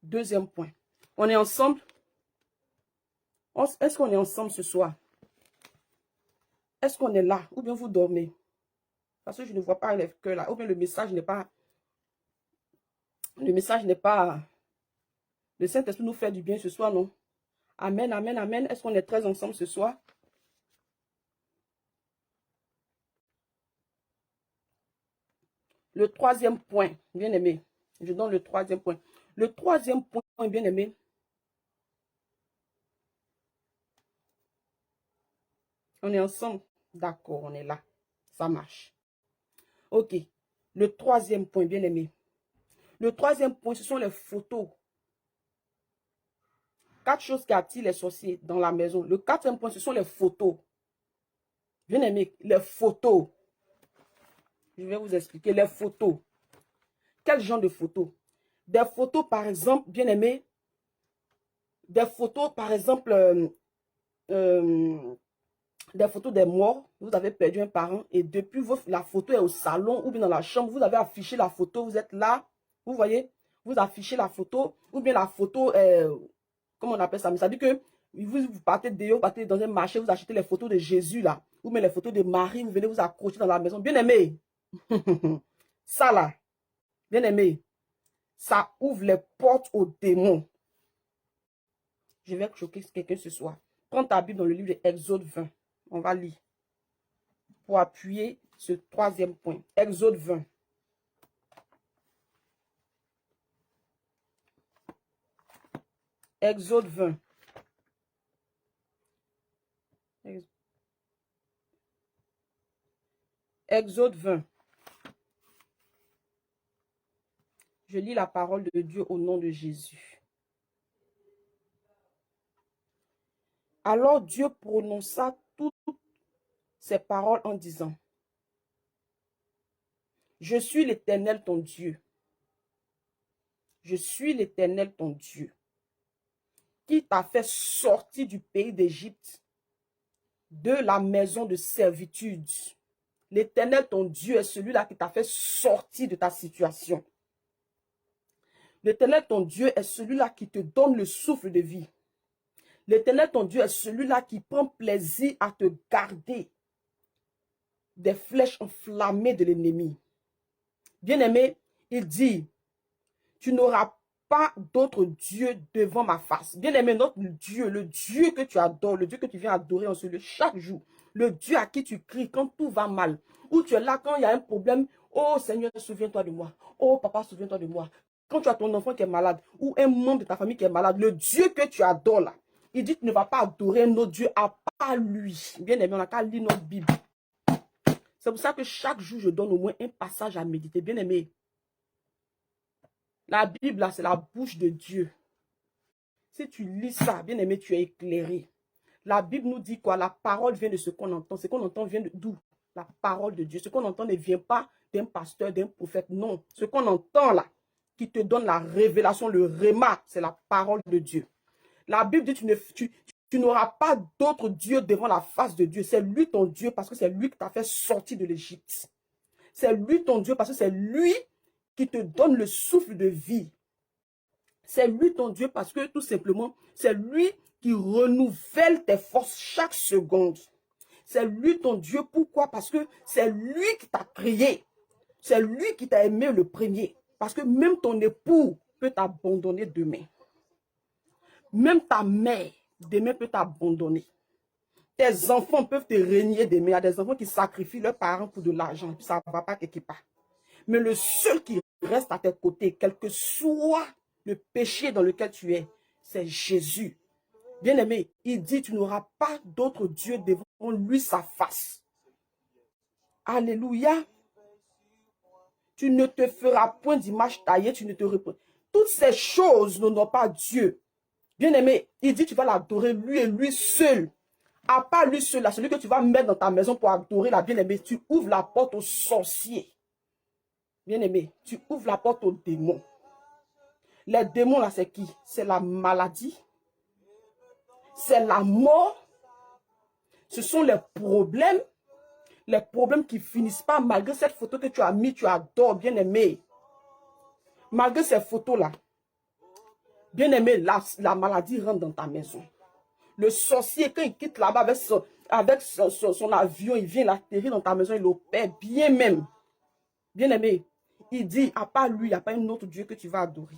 Deuxième point. On est ensemble. Est-ce qu'on est ensemble ce soir? Est-ce qu'on est là? Ou bien vous dormez? Parce que je ne vois pas les cœurs là. Ou bien le message n'est pas... Le message n'est pas... Le Saint-Esprit nous fait du bien ce soir, non? Amen, amen, amen. Est-ce qu'on est très ensemble ce soir? Le troisième point, bien aimé. Je donne le troisième point. Le troisième point, bien aimé. On est ensemble? D'accord, on est là. Ça marche. Ok. Le troisième point, bien aimé. Le troisième point, ce sont les photos. 4 choses qui attirent les sorciers dans la maison. Le quatrième point, ce sont les photos. Bien aimé, les photos. Je vais vous expliquer les photos. Quel genre de photos? Des photos, par exemple, bien aimé. Des photos, par exemple, des photos des morts. Vous avez perdu un parent et depuis, la photo est au salon ou bien dans la chambre. Vous avez affiché la photo, vous êtes là. Vous voyez, vous affichez la photo ou bien la photo, comment on appelle ça? Mais ça dit que vous partez dehors, vous partez dans un marché, vous achetez les photos de Jésus là. Ou bien les photos de Marie, vous venez vous accrocher dans la maison. Bien aimé. Ça là, bien aimé, ça ouvre les portes aux démons. Je vais choquer quelqu'un ce soir. Prends ta Bible dans le livre de Exode 20. On va lire. Pour appuyer ce troisième point. Exode 20. Exode 20. Exode 20. Je lis la parole de Dieu au nom de Jésus. Alors Dieu prononça toutes ces paroles en disant, je suis l'Éternel ton Dieu, je suis l'Éternel ton Dieu, qui t'a fait sortir du pays d'Égypte, de la maison de servitude. L'Éternel ton Dieu est celui-là qui t'a fait sortir de ta situation. L'Éternel ton Dieu est celui-là qui te donne le souffle de vie. L'Éternel ton Dieu est celui-là qui prend plaisir à te garder des flèches enflammées de l'ennemi. Bien-aimé, il dit, tu n'auras pas d'autre Dieu devant ma face. Bien-aimé, notre Dieu, le Dieu que tu adores, le Dieu que tu viens adorer en ce lieu chaque jour, le Dieu à qui tu cries quand tout va mal, ou tu es là quand il y a un problème, oh Seigneur, souviens-toi de moi. Oh papa, souviens-toi de moi. Quand tu as ton enfant qui est malade, ou un membre de ta famille qui est malade, le Dieu que tu adores là, il dit, tu ne vas pas adorer un autre Dieu à part lui. Bien-aimé, on n'a qu'à lire notre Bible. C'est pour ça que chaque jour, je donne au moins un passage à méditer. Bien-aimé, la Bible, là, c'est la bouche de Dieu. Si tu lis ça, bien-aimé, tu es éclairé. La Bible nous dit quoi? La parole vient de ce qu'on entend. Ce qu'on entend vient d'où? La parole de Dieu. Ce qu'on entend ne vient pas d'un pasteur, d'un prophète. Non. Ce qu'on entend là, qui te donne la révélation, le réma, c'est la parole de Dieu. La Bible dit, tu n'auras pas d'autre Dieu devant la face de Dieu. C'est lui ton Dieu parce que c'est lui qui t'a fait sortir de l'Égypte. C'est lui ton Dieu parce que c'est lui qui te donne le souffle de vie. C'est lui ton Dieu parce que tout simplement, c'est lui qui renouvelle tes forces chaque seconde. C'est lui ton Dieu. Pourquoi? Parce que c'est lui qui t'a créé. C'est lui qui t'a aimé le premier. Parce que même ton époux peut t'abandonner demain. Même ta mère demain peut t'abandonner. Tes enfants peuvent te régner demain. Il y a des enfants qui sacrifient leurs parents pour de l'argent. Ça ne va pas quelque part. Mais le seul qui reste à tes côtés, quel que soit le péché dans lequel tu es, c'est Jésus. Bien-aimé, il dit, tu n'auras pas d'autre Dieu devant lui sa face. Alléluia. Tu ne te feras point d'image taillée, tu ne te réponds. Toutes ces choses n'honorent pas Dieu. Bien-aimé, il dit, tu vas l'adorer lui et lui seul. À part lui seul, là, celui que tu vas mettre dans ta maison pour adorer la bien-aimée, tu ouvres la porte aux sorciers. Bien-aimé, tu ouvres la porte aux démons. Les démons, là, c'est qui? C'est la maladie. C'est la mort. Ce sont les problèmes qui finissent pas, malgré cette photo que tu as mis, tu adores, bien-aimé. Malgré ces photos-là, bien-aimé, la maladie rentre dans ta maison. Le sorcier, quand il quitte là-bas avec son avion, il vient l'atterrir dans ta maison, il opère bien même. Bien-aimé, il dit, à part lui, il n'y a pas un autre Dieu que tu vas adorer.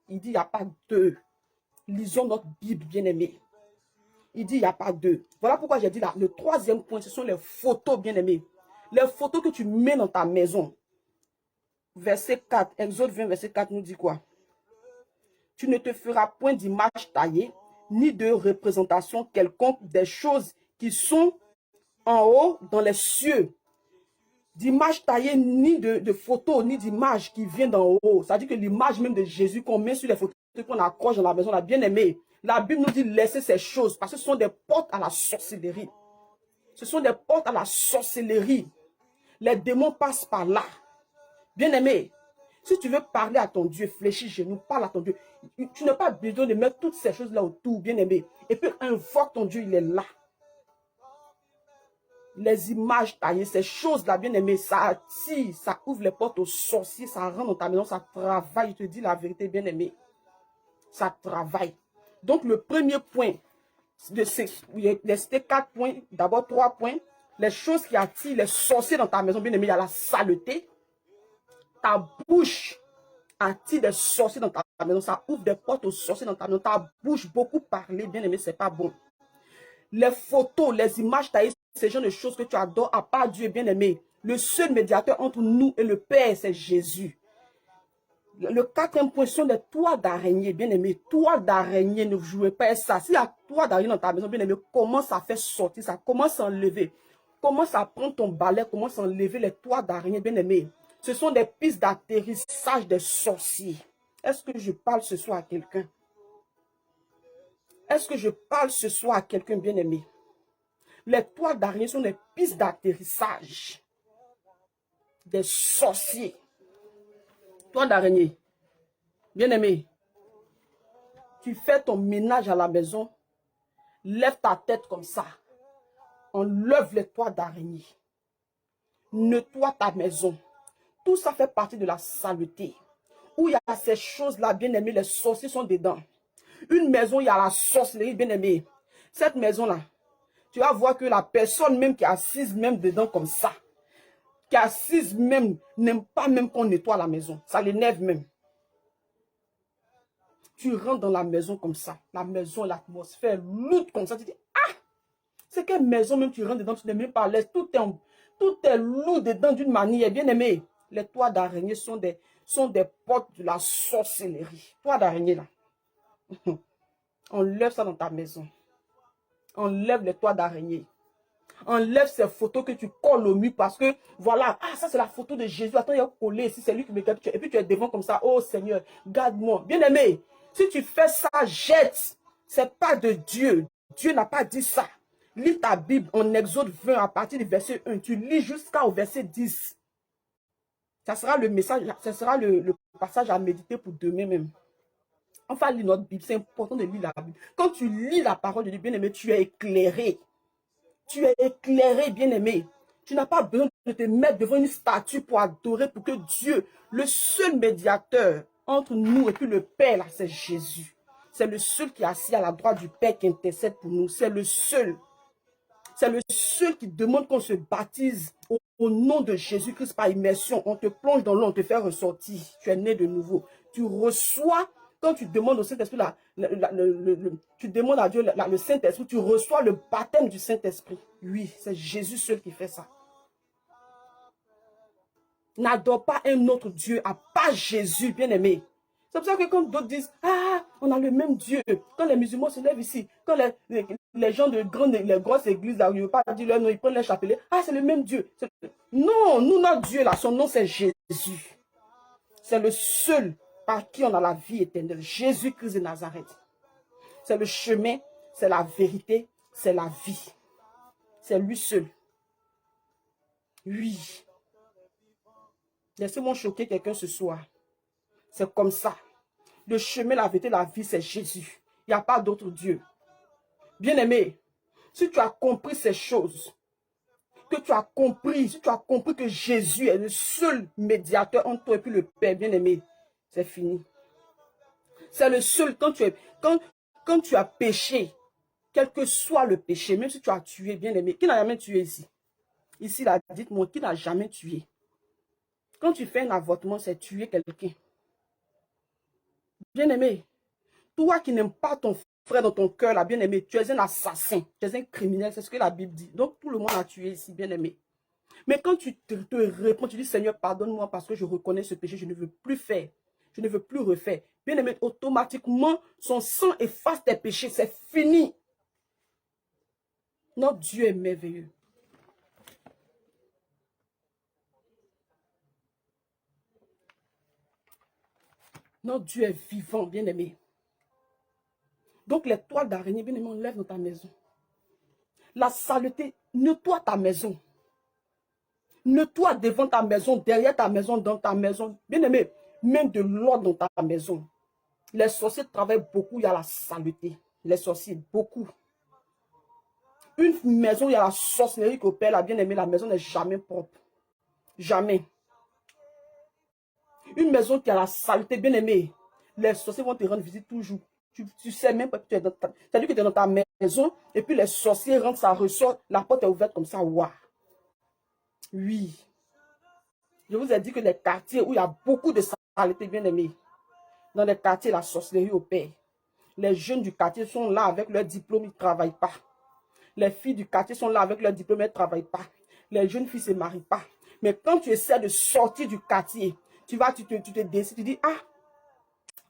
Il dit, il n'y a pas deux. Lisons notre Bible, bien-aimé. Il dit, il n'y a pas deux. Voilà pourquoi j'ai dit là, le troisième point, ce sont les photos, bien-aimés. Les photos que tu mets dans ta maison. Verset 4, Exode 20, verset 4 nous dit quoi? Tu ne te feras point d'image taillée, ni de représentation quelconque des choses qui sont en haut dans les cieux. D'image taillée, ni de photos, ni d'image qui vient d'en haut. C'est-à-dire que l'image même de Jésus qu'on met sur les photos qu'on accroche dans la maison, la bien-aimée. La Bible nous dit laissez ces choses parce que ce sont des portes à la sorcellerie. Ce sont des portes à la sorcellerie. Les démons passent par là. Bien-aimé, si tu veux parler à ton Dieu, fléchis genoux, parle à ton Dieu. Tu n'as pas besoin de mettre toutes ces choses là autour, bien-aimé. Et puis invoque ton Dieu, il est là. Les images taillées, ces choses-là, bien-aimé, ça attire, ça ouvre les portes aux sorciers, ça rentre dans ta maison, ça travaille. Je te dis la vérité, bien-aimé. Ça travaille. Donc, le premier point, il y a 4 points, d'abord 3 points. Les choses qui attirent les sorciers dans ta maison, bien-aimé, il y a la saleté. Ta bouche attire des sorciers dans ta maison, ça ouvre des portes aux sorciers dans ta maison. Ta bouche, beaucoup parler, bien-aimé, c'est pas bon. Les photos, les images taillées, c'est le genre de choses que tu adores à part Dieu, bien-aimé. Le seul médiateur entre nous et le Père, c'est Jésus. Le quatrième point sont les toits d'araignée, bien-aimé. Toits d'araignée, ne jouez pas ça. S'il y a toits d'araignée dans ta maison, bien-aimé, commence à faire sortir ça, commence à enlever. Commence à prendre ton balai, commence à enlever les toits d'araignée, bien-aimé. Ce sont des pistes d'atterrissage des sorciers. Est-ce que je parle ce soir à quelqu'un? Est-ce que je parle ce soir à quelqu'un, bien-aimé? Les toits d'araignée sont des pistes d'atterrissage des sorciers. Toits d'araignée. Bien-aimé, tu fais ton ménage à la maison, lève ta tête comme ça. Enlève les toits d'araignée. Nettoie ta maison. Tout ça fait partie de la saleté. Où il y a ces choses-là, bien-aimé, les sorciers sont dedans. Une maison, il y a la sorcellerie, bien-aimé. Cette maison-là, tu vas voir que la personne même qui est assise même dedans comme ça, qui est assise même, n'aime pas même qu'on nettoie la maison. Ça l'énerve même. Tu rentres dans la maison comme ça. La maison, l'atmosphère lourde comme ça. Tu dis, ah, c'est quelle maison même tu rentres dedans, tu n'es même pas à l'aise. Tout est lourd dedans d'une manière. Bien aimé, les toits d'araignée sont des portes de la sorcellerie. Toits d'araignée là. Enlève ça dans ta maison. Enlève les toits d'araignée. Enlève ces photos que tu colles au mur parce que, voilà, ah, ça c'est la photo de Jésus. Attends, il a collé ici, c'est lui qui me garde. Et puis tu es devant comme ça. Oh Seigneur, garde-moi. Bien-aimé, si tu fais ça, jette. C'est pas de Dieu. Dieu n'a pas dit ça. Lis ta Bible en Exode 20 à partir du verset 1. Tu lis jusqu'au verset 10. Ça sera le message, ça sera le passage à méditer pour demain même. Enfin, lis notre Bible. C'est important de lire la Bible. Quand tu lis la parole de Dieu, bien-aimé, tu es éclairé. Tu es éclairé, bien-aimé. Tu n'as pas besoin de te mettre devant une statue pour adorer, pour que Dieu, le seul médiateur entre nous et puis le Père, là, c'est Jésus. C'est le seul qui est assis à la droite du Père qui intercède pour nous. C'est le seul. C'est le seul qui demande qu'on se baptise au nom de Jésus-Christ par immersion. On te plonge dans l'eau, on te fait ressortir. Tu es né de nouveau. Tu reçois, quand tu demandes au Saint-Esprit, tu demandes à Dieu le Saint-Esprit, tu reçois le baptême du Saint-Esprit. Oui, c'est Jésus seul qui fait ça. N'adore pas un autre Dieu à part Jésus, bien-aimé. C'est pour ça que quand d'autres disent, ah, on a le même Dieu. Quand les musulmans se lèvent ici, quand les gens de les grosses églises, là, où ils ne veulent pas dire leur nom, ils prennent les chapelets, ah, c'est le même Dieu. Non, nous, notre Dieu, là, son nom, c'est Jésus. C'est le seul par qui on a la vie éternelle. Jésus-Christ de Nazareth. C'est le chemin, c'est la vérité, c'est la vie. C'est lui seul. Oui. Laissez-moi choquer quelqu'un ce soir. C'est comme ça. Le chemin, la vérité, la vie, c'est Jésus. Il n'y a pas d'autre Dieu. Bien-aimé, si tu as compris ces choses, si tu as compris que Jésus est le seul médiateur entre toi et puis le Père, bien-aimé, c'est fini. C'est le seul, quand tu as péché, quel que soit le péché, même si tu as tué, bien-aimé, qui n'a jamais tué ici? Ici, là, dites-moi, qui n'a jamais tué? Quand tu fais un avortement, c'est tuer quelqu'un. Bien-aimé, toi qui n'aimes pas ton frère dans ton cœur, là, bien-aimé, tu es un assassin, tu es un criminel, c'est ce que la Bible dit. Donc, tout le monde a tué ici, bien-aimé. Mais quand tu te réponds, tu dis, Seigneur, pardonne-moi parce que je reconnais ce péché, je ne veux plus faire, je ne veux plus refaire. Bien-aimé, automatiquement, son sang efface tes péchés, c'est fini. Notre Dieu est merveilleux. Notre Dieu est vivant, bien-aimé. Donc, les toiles d'araignée, bien-aimé, on lève dans ta maison. La saleté, nettoie ta maison. Nettoie devant ta maison, derrière ta maison, dans ta maison. Bien-aimé, mets de l'ordre dans ta maison. Les sorciers travaillent beaucoup, il y a la saleté. Les sorciers, beaucoup. Une maison, il y a la sorcellerie qui opère, la bien-aimée, la maison n'est jamais propre. Jamais. Une maison qui a la saleté, bien-aimée, les sorciers vont te rendre visite toujours. Tu sais même pas que tu es dans ta... C'est-à-dire que tu es dans ta maison, et puis les sorciers rentrent, ça ressort, la porte est ouverte comme ça, waouh. Oui. Je vous ai dit que les quartiers où il y a beaucoup de saleté, bien-aimés, dans les quartiers, la sorcellerie opère. Les jeunes du quartier sont là avec leur diplôme, ils ne travaillent pas. Les filles du quartier sont là avec leur diplôme, elles ne travaillent pas. Les jeunes filles ne se marient pas. Mais quand tu essaies de sortir du quartier, tu te décides, tu dis, ah,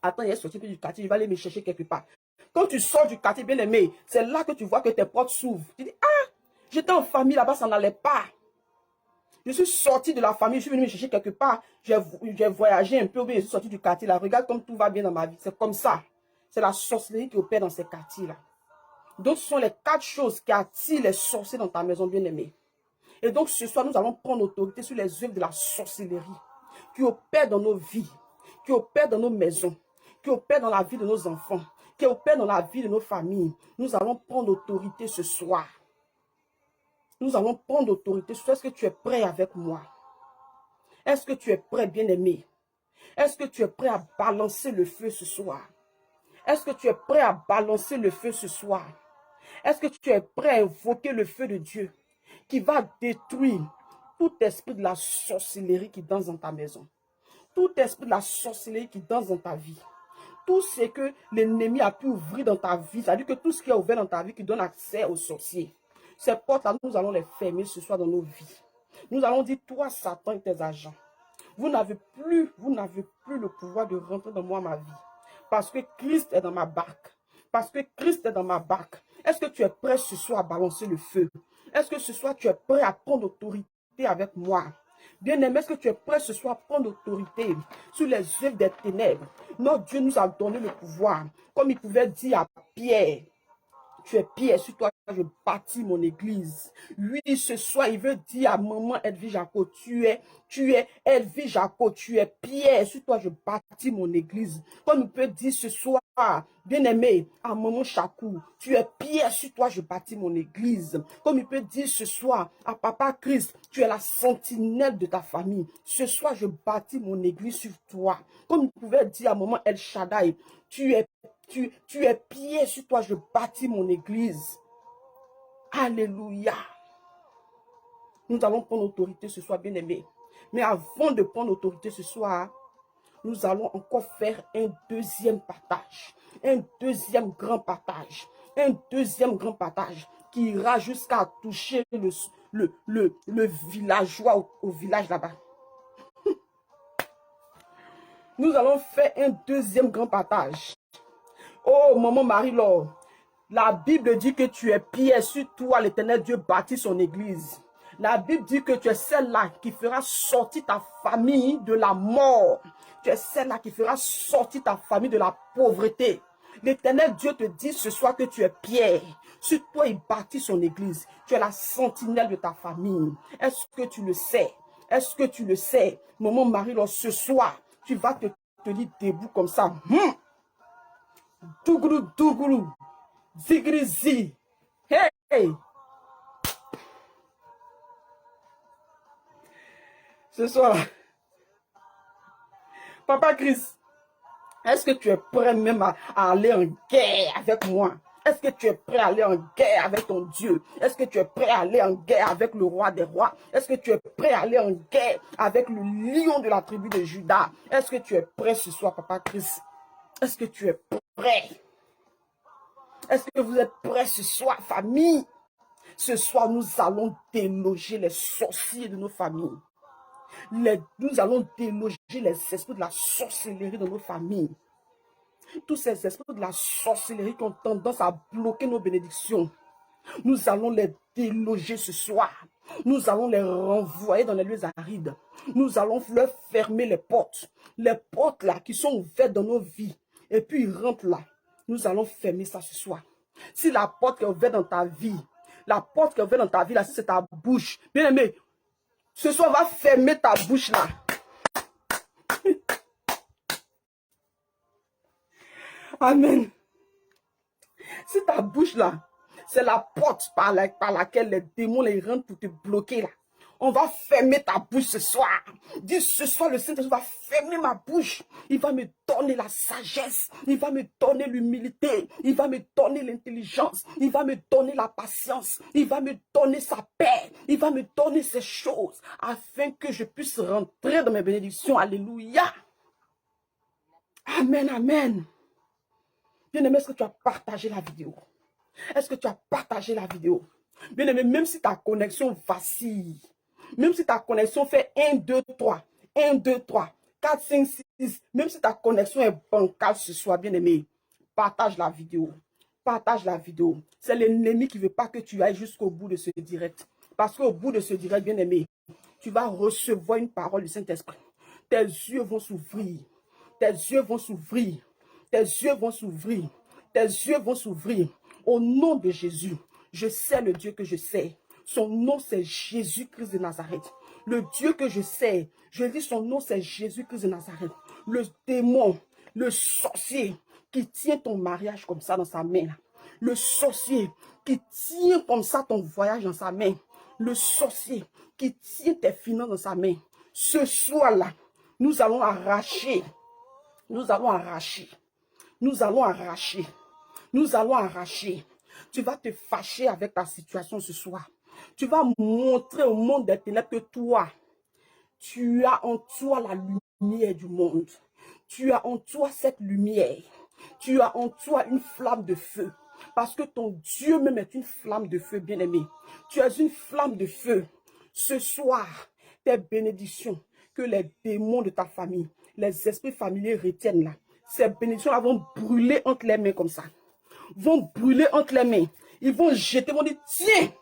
attends, il est sorti du quartier, je vais aller me chercher quelque part. Quand tu sors du quartier, bien aimé, c'est là que tu vois que tes portes s'ouvrent. Tu dis, ah, j'étais en famille là-bas, ça n'allait pas. Je suis sorti de la famille, je suis venu me chercher quelque part. J'ai voyagé un peu, je suis sorti du quartier là. Regarde comme tout va bien dans ma vie. C'est comme ça. C'est la sorcellerie qui opère dans ces quartiers-là. Donc, ce sont les 4 choses qui attirent les sorciers dans ta maison bien-aimée. Et donc, ce soir, nous allons prendre autorité sur les œuvres de la sorcellerie qui opèrent dans nos vies, qui opèrent dans nos maisons, qui opère dans la vie de nos enfants, qui opère dans la vie de nos familles. Nous allons prendre autorité ce soir. Nous allons prendre autorité. Est-ce que tu es prêt avec moi? Est-ce que tu es prêt, bien-aimé? Est-ce que tu es prêt à balancer le feu ce soir? Est-ce que tu es prêt à balancer le feu ce soir? Est-ce que tu es prêt à invoquer le feu de Dieu qui va détruire tout esprit de la sorcellerie qui danse dans ta maison? Tout esprit de la sorcellerie qui danse dans ta vie? Tout ce que l'ennemi a pu ouvrir dans ta vie, c'est-à-dire que tout ce qui est ouvert dans ta vie qui donne accès aux sorciers, ces portes-là, nous allons les fermer ce soir dans nos vies. Nous allons dire, toi, Satan et tes agents, vous n'avez plus le pouvoir de rentrer dans moi, ma vie. Parce que Christ est dans ma barque. Parce que Christ est dans ma barque. Est-ce que tu es prêt ce soir à balancer le feu? Est-ce que ce soir tu es prêt à prendre autorité avec moi? Bien-aimé, est-ce que tu es prêt ce soir à prendre autorité sur les œuvres des ténèbres? Notre Dieu nous a donné le pouvoir. Comme il pouvait dire à Pierre, tu es Pierre, sur toi je bâtis mon église. Lui, ce soir, il veut dire à maman Edwige Jaco, tu es Edwige Jaco, tu es Pierre, sur toi je bâtis mon église. Comme il peut dire ce soir, bien-aimé, à maman Chakou, tu es Pierre, sur toi je bâtis mon église. Comme il peut dire ce soir, à papa Christ, tu es la sentinelle de ta famille. Ce soir, je bâtis mon église sur toi. Comme il pouvait dire à maman El Shaddai, tu es Pierre, sur toi je bâtis mon église. Alléluia. Nous allons prendre autorité ce soir, bien-aimés. Mais avant de prendre autorité ce soir, nous allons encore faire un deuxième partage. Un deuxième grand partage. Un deuxième grand partage qui ira jusqu'à toucher le villageois au village là-bas. Nous allons faire un deuxième grand partage. Oh, maman Marie-Laure, la Bible dit que tu es Pierre, sur toi l'Éternel Dieu bâtit son église. La Bible dit que tu es celle-là qui fera sortir ta famille de la mort. Tu es celle-là qui fera sortir ta famille de la pauvreté. L'Éternel Dieu te dit ce soir que tu es Pierre. Sur toi, il bâtit son église. Tu es la sentinelle de ta famille. Est-ce que tu le sais? Est-ce que tu le sais? Maman Marie-Laure, ce soir, tu vas te tenir debout comme ça. Dougoulou, dougoulou. Zigrizi. Hey! Ce soir, Papa Christ, est-ce que tu es prêt même à aller en guerre avec moi? Est-ce que tu es prêt à aller en guerre avec ton Dieu? Est-ce que tu es prêt à aller en guerre avec le roi des rois? Est-ce que tu es prêt à aller en guerre avec le lion de la tribu de Juda? Est-ce que tu es prêt ce soir, Papa Christ? Est-ce que tu es prêt? Est-ce que vous êtes prêts ce soir, famille? Ce soir, nous allons déloger les sorciers de nos familles. Nous allons déloger les esprits de la sorcellerie de nos familles. Tous ces esprits de la sorcellerie qui ont tendance à bloquer nos bénédictions. Nous allons les déloger ce soir. Nous allons les renvoyer dans les lieux arides. Nous allons leur fermer les portes. Les portes là qui sont ouvertes dans nos vies. Et puis ils rentrent là. Nous allons fermer ça ce soir. Si la porte qui est ouverte dans ta vie, la porte qui est ouverte dans ta vie là, si c'est ta bouche, bien aimé, ce soir va fermer ta bouche là. Amen. Si ta bouche là, c'est la porte par laquelle les démons les rentrent pour te bloquer là. On va fermer ta bouche ce soir. Dis ce soir, le Saint-Esprit va fermer ma bouche. Il va me donner la sagesse. Il va me donner l'humilité. Il va me donner l'intelligence. Il va me donner la patience. Il va me donner sa paix. Il va me donner ces choses afin que je puisse rentrer dans mes bénédictions. Alléluia. Amen, amen. Bien-aimé, est-ce que tu as partagé la vidéo? Est-ce que tu as partagé la vidéo? Bien-aimé, même si ta connexion vacille, même si ta connexion fait 1, 2, 3, 1, 2, 3, 4, 5, 6, même si ta connexion est bancale ce soir, bien-aimé, partage la vidéo. Partage la vidéo. C'est l'ennemi qui ne veut pas que tu ailles jusqu'au bout de ce direct. Parce qu'au bout de ce direct, bien-aimé, tu vas recevoir une parole du Saint-Esprit. Tes yeux vont s'ouvrir. Tes yeux vont s'ouvrir. Tes yeux vont s'ouvrir. Tes yeux vont s'ouvrir. Au nom de Jésus, je sais le Dieu que je sais. Son nom, c'est Jésus-Christ de Nazareth. Le Dieu que je sais, je dis son nom, c'est Jésus-Christ de Nazareth. Le démon, Le sorcier qui tient ton mariage comme ça dans sa main. Là. Le sorcier qui tient comme ça ton voyage dans sa main. Le sorcier qui tient tes finances dans sa main. Ce soir-là, nous allons arracher. Nous allons arracher. Nous allons arracher. Nous allons arracher. Tu vas te fâcher avec ta situation ce soir. Tu vas montrer au monde des ténèbres que toi, tu as en toi la lumière du monde. Tu as en toi cette lumière. Tu as en toi une flamme de feu. Parce que ton Dieu même est une flamme de feu, bien-aimé. Tu es une flamme de feu. Ce soir, tes bénédictions que les démons de ta famille, les esprits familiers retiennent là, ces bénédictions vont brûler entre les mains comme ça. Vont brûler entre les mains. Ils vont jeter, vont dire, tiens,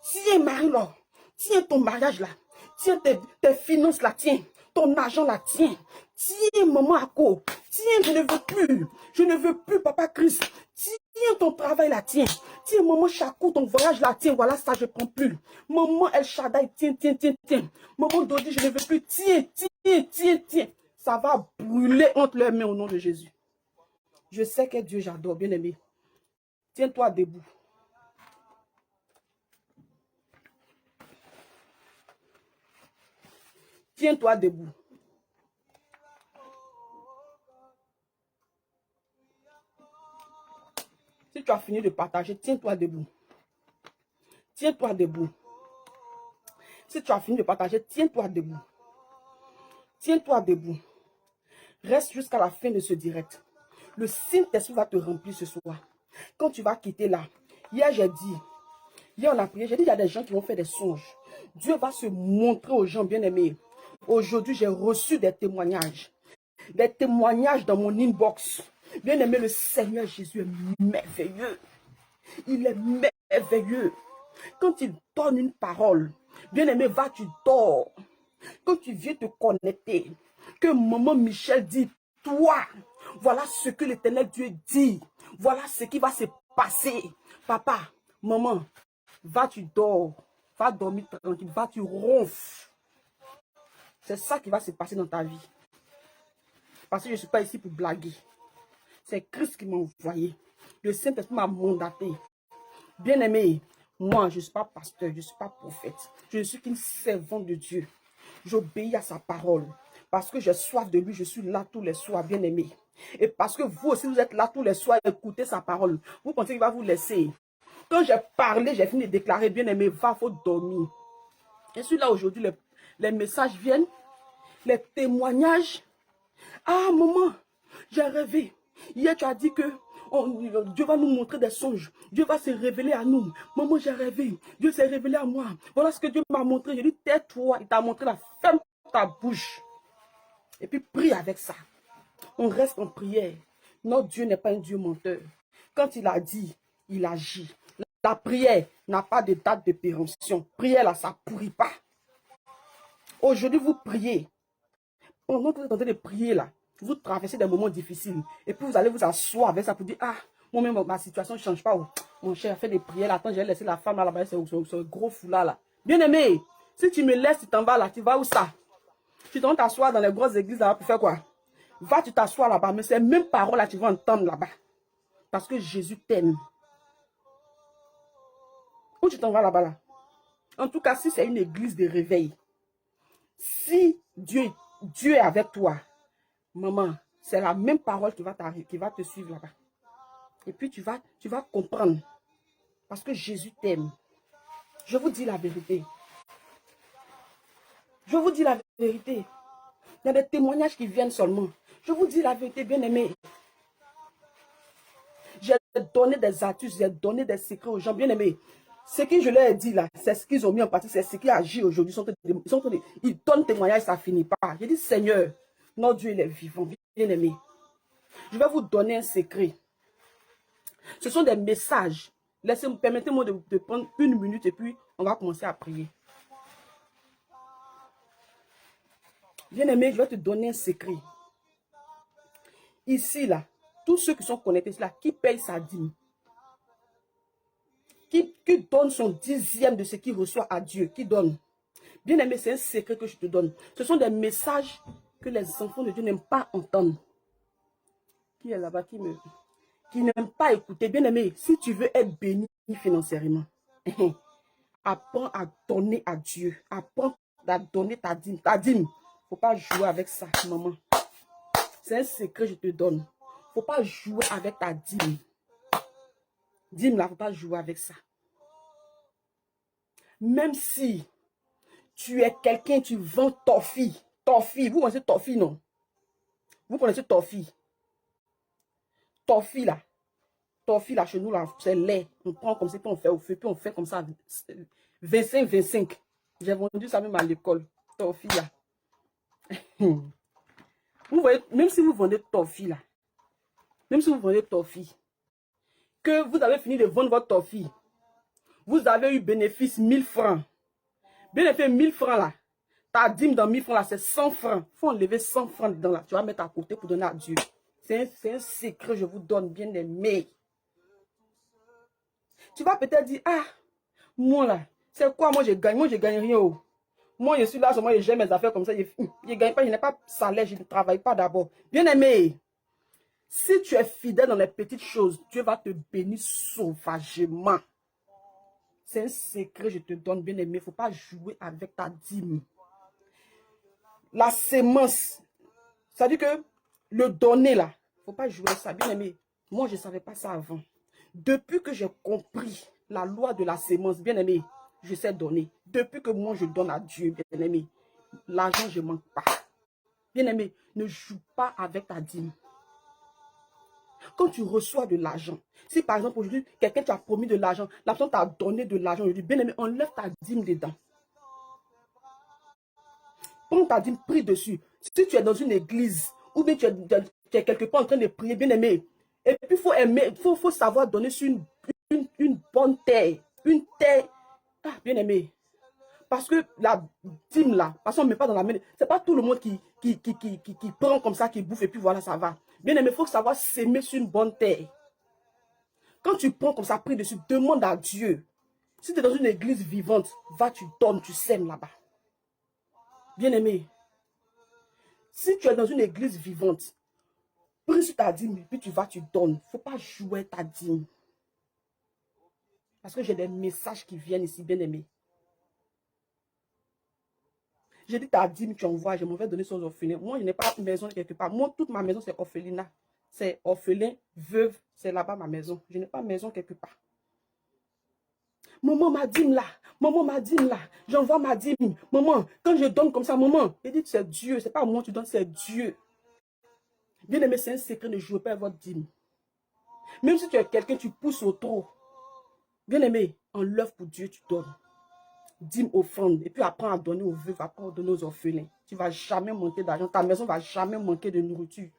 tiens Marie-Laure, tiens ton mariage là, tiens tes finances là, tiens, ton argent là, tiens, tiens maman Ako, tiens, je ne veux plus papa Christ, tiens ton travail là, tiens maman Chakou, ton voyage là, tiens, voilà ça je prends plus, maman El Shaddai, tiens, maman Dodi, je ne veux plus, tiens, ça va brûler entre leurs mains au nom de Jésus. Je sais que Dieu j'adore, bien aimé. Tiens-toi debout. Tiens-toi debout. Si tu as fini de partager, tiens-toi debout. Tiens-toi debout. Si tu as fini de partager, tiens-toi debout. Tiens-toi debout. Reste jusqu'à la fin de ce direct. Le Saint-Esprit va te remplir ce soir. Quand tu vas quitter là, hier on a prié, j'ai dit il y a des gens qui vont faire des songes. Dieu va se montrer aux gens bien-aimés. Aujourd'hui, j'ai reçu des témoignages. Des témoignages dans mon inbox. Bien-aimé, le Seigneur Jésus est merveilleux. Il est merveilleux. Quand il donne une parole, bien-aimé, va, tu dors. Quand tu viens te connecter, que maman Michel dit, toi, voilà ce que l'Éternel Dieu dit. Voilà ce qui va se passer. Papa, maman, va, tu dors. Va dormir tranquille. Va, tu ronfles. C'est ça qui va se passer dans ta vie. Parce que je ne suis pas ici pour blaguer. C'est Christ qui m'a envoyé. Le Saint-Esprit m'a mandaté. Bien-aimé, moi, je ne suis pas pasteur, je ne suis pas prophète. Je ne suis qu'une servante de Dieu. J'obéis à sa parole. Parce que j'ai soif de lui, je suis là tous les soirs, bien-aimé. Et parce que vous aussi, vous êtes là tous les soirs, écoutez sa parole. Vous pensez qu'il va vous laisser. Quand j'ai parlé, j'ai fini de déclarer, bien-aimé, va, faut dormir. Je suis là aujourd'hui, les messages viennent, les témoignages. Ah, maman, j'ai rêvé. Hier, tu as dit que Dieu va nous montrer des songes. Dieu va se révéler à nous. Maman, j'ai rêvé. Dieu s'est révélé à moi. Voilà ce que Dieu m'a montré. J'ai dit, tais-toi. Il t'a montré la ferme ta bouche. Et puis, prie avec ça. On reste en prière. Notre Dieu n'est pas un Dieu menteur. Quand il a dit, il agit. La prière n'a pas de date de péremption. Prière là, ça ne pourrit pas. Aujourd'hui, vous priez. Pendant que vous êtes en train de prier là, vous traversez des moments difficiles. Et puis vous allez vous asseoir avec ça pour dire, ah, moi-même, ma situation ne change pas. Mon cher, fait des prières. Attends, j'ai laissé la femme là-bas, c'est un gros foulard là. Bien aimé, si tu me laisses, tu t'en vas là, tu vas où ça? Tu t'en t'asseoir dans les grosses églises là pour faire quoi? Va, tu t'assois là-bas, mais ces mêmes paroles là, tu vas entendre là-bas. Parce que Jésus t'aime. Où tu t'en vas là-bas là? En tout cas, si c'est une église de réveil, si Dieu est avec toi, maman, c'est la même parole qui va te suivre là-bas. Et puis tu vas comprendre. Parce que Jésus t'aime. Je vous dis la vérité. Je vous dis la vérité. Il y a des témoignages qui viennent seulement. Je vous dis la vérité, bien-aimés. J'ai donné des astuces, j'ai donné des secrets aux gens, bien-aimés. Ce que je leur ai dit là, c'est ce qu'ils ont mis en pratique, c'est ce qui agit aujourd'hui. Ils donnent témoignage, ça ne finit pas. J'ai dit, Seigneur, notre Dieu, il est vivant, bien-aimé. Je vais vous donner un secret. Ce sont des messages. Permettez-moi de prendre une minute et puis on va commencer à prier. Bien-aimé, je vais te donner un secret. Ici, là, tous ceux qui sont connectés là, qui paye sa dîme, qui donne son 10e de ce qu'il reçoit à Dieu, qui donne. Bien-aimé, c'est un secret que je te donne. Ce sont des messages que les enfants de Dieu n'aiment pas entendre. Qui est là-bas, qui n'aime pas écouter? Bien-aimé, si tu veux être béni financièrement, apprends à donner à Dieu. Apprends à donner ta dîme. Ta dîme, faut pas jouer avec ça, maman. C'est un secret que je te donne. Faut pas jouer avec ta dîme. Dîme là, faut pas jouer avec ça. Même si tu es quelqu'un, tu vends toffee. Toffee, vous connaissez toffee, non? Vous connaissez toffee? Toffee là. Toffee là, chez nous là, c'est lait. On prend comme ça, puis on fait au feu, puis on fait comme ça. 25. J'ai vendu ça même à l'école. Toffee là. Vous voyez, même si vous vendez toffee là, même si vous vendez toffee, que vous avez fini de vendre votre toffee, vous avez eu bénéfice 1000 francs. Bénéfice 1000 francs là. Ta dîme dans 1000 francs là, c'est 100 francs. Il faut enlever 100 francs dedans là. Tu vas mettre à côté pour donner à Dieu. C'est un secret, je vous donne, bien aimé. Tu vas peut-être dire, ah, moi là, c'est quoi, moi je gagne rien. Oh. Moi je suis là, moi je gère mes affaires comme ça, je ne gagne pas, je n'ai pas de salaire, je ne travaille pas d'abord. Bien aimé, si tu es fidèle dans les petites choses, Dieu va te bénir sauvagement. C'est un secret, je te donne, bien aimé, il ne faut pas jouer avec ta dîme. La sémence, ça dit que le donner là, il ne faut pas jouer ça, bien aimé. Moi je ne savais pas ça avant. Depuis que j'ai compris la loi de la sémence, bien aimé, je sais donner. Depuis que moi je donne à Dieu, bien aimé, l'argent je ne manque pas. Bien aimé, ne joue pas avec ta dîme. Quand tu reçois de l'argent, si par exemple aujourd'hui quelqu'un t'a promis de l'argent, la personne t'a donné de l'argent, je dis bien aimé, enlève ta dîme dedans. Prends ta dîme, prie dessus. Si tu es dans une église ou bien tu es quelque part en train de prier, bien aimé, et puis il faut savoir donner sur une bonne terre. Une terre, ah, bien aimé. Parce que la dîme là, parce qu'on ne met pas dans la main, c'est pas tout le monde qui prend comme ça, qui bouffe et puis voilà, ça va. Bien aimé, il faut savoir s'aimer sur une bonne terre. Quand tu prends comme ça, prie dessus, demande à Dieu. Si tu es dans une église vivante, va, tu donnes, tu sèmes là-bas. Bien aimé, si tu es dans une église vivante, prie sur ta dîme, puis tu vas, tu donnes. Il ne faut pas jouer ta dîme. Parce que j'ai des messages qui viennent ici, bien aimé. J'ai dit ta dîme, tu envoies, je m'en vais donner ça aux orphelins. Moi, je n'ai pas de maison quelque part. Moi, toute ma maison, c'est orphelinat. C'est orphelin, veuve, c'est là-bas ma maison. Je n'ai pas de maison quelque part. Maman, ma dîme là. Maman, ma dîme là. J'envoie ma dîme. Maman, quand je donne comme ça, maman, je dis c'est Dieu. C'est pas moi, tu donnes, c'est Dieu. Bien aimé, c'est un secret, ne jouez pas à votre dîme. Même si tu es quelqu'un, tu pousses au trop. Bien aimé, en l'œuvre pour Dieu, tu donnes. Dîme, offrande. Et puis apprends à donner aux veuves, apprends à donner aux orphelins. Tu ne vas jamais manquer d'argent. Ta maison ne va jamais manquer de nourriture.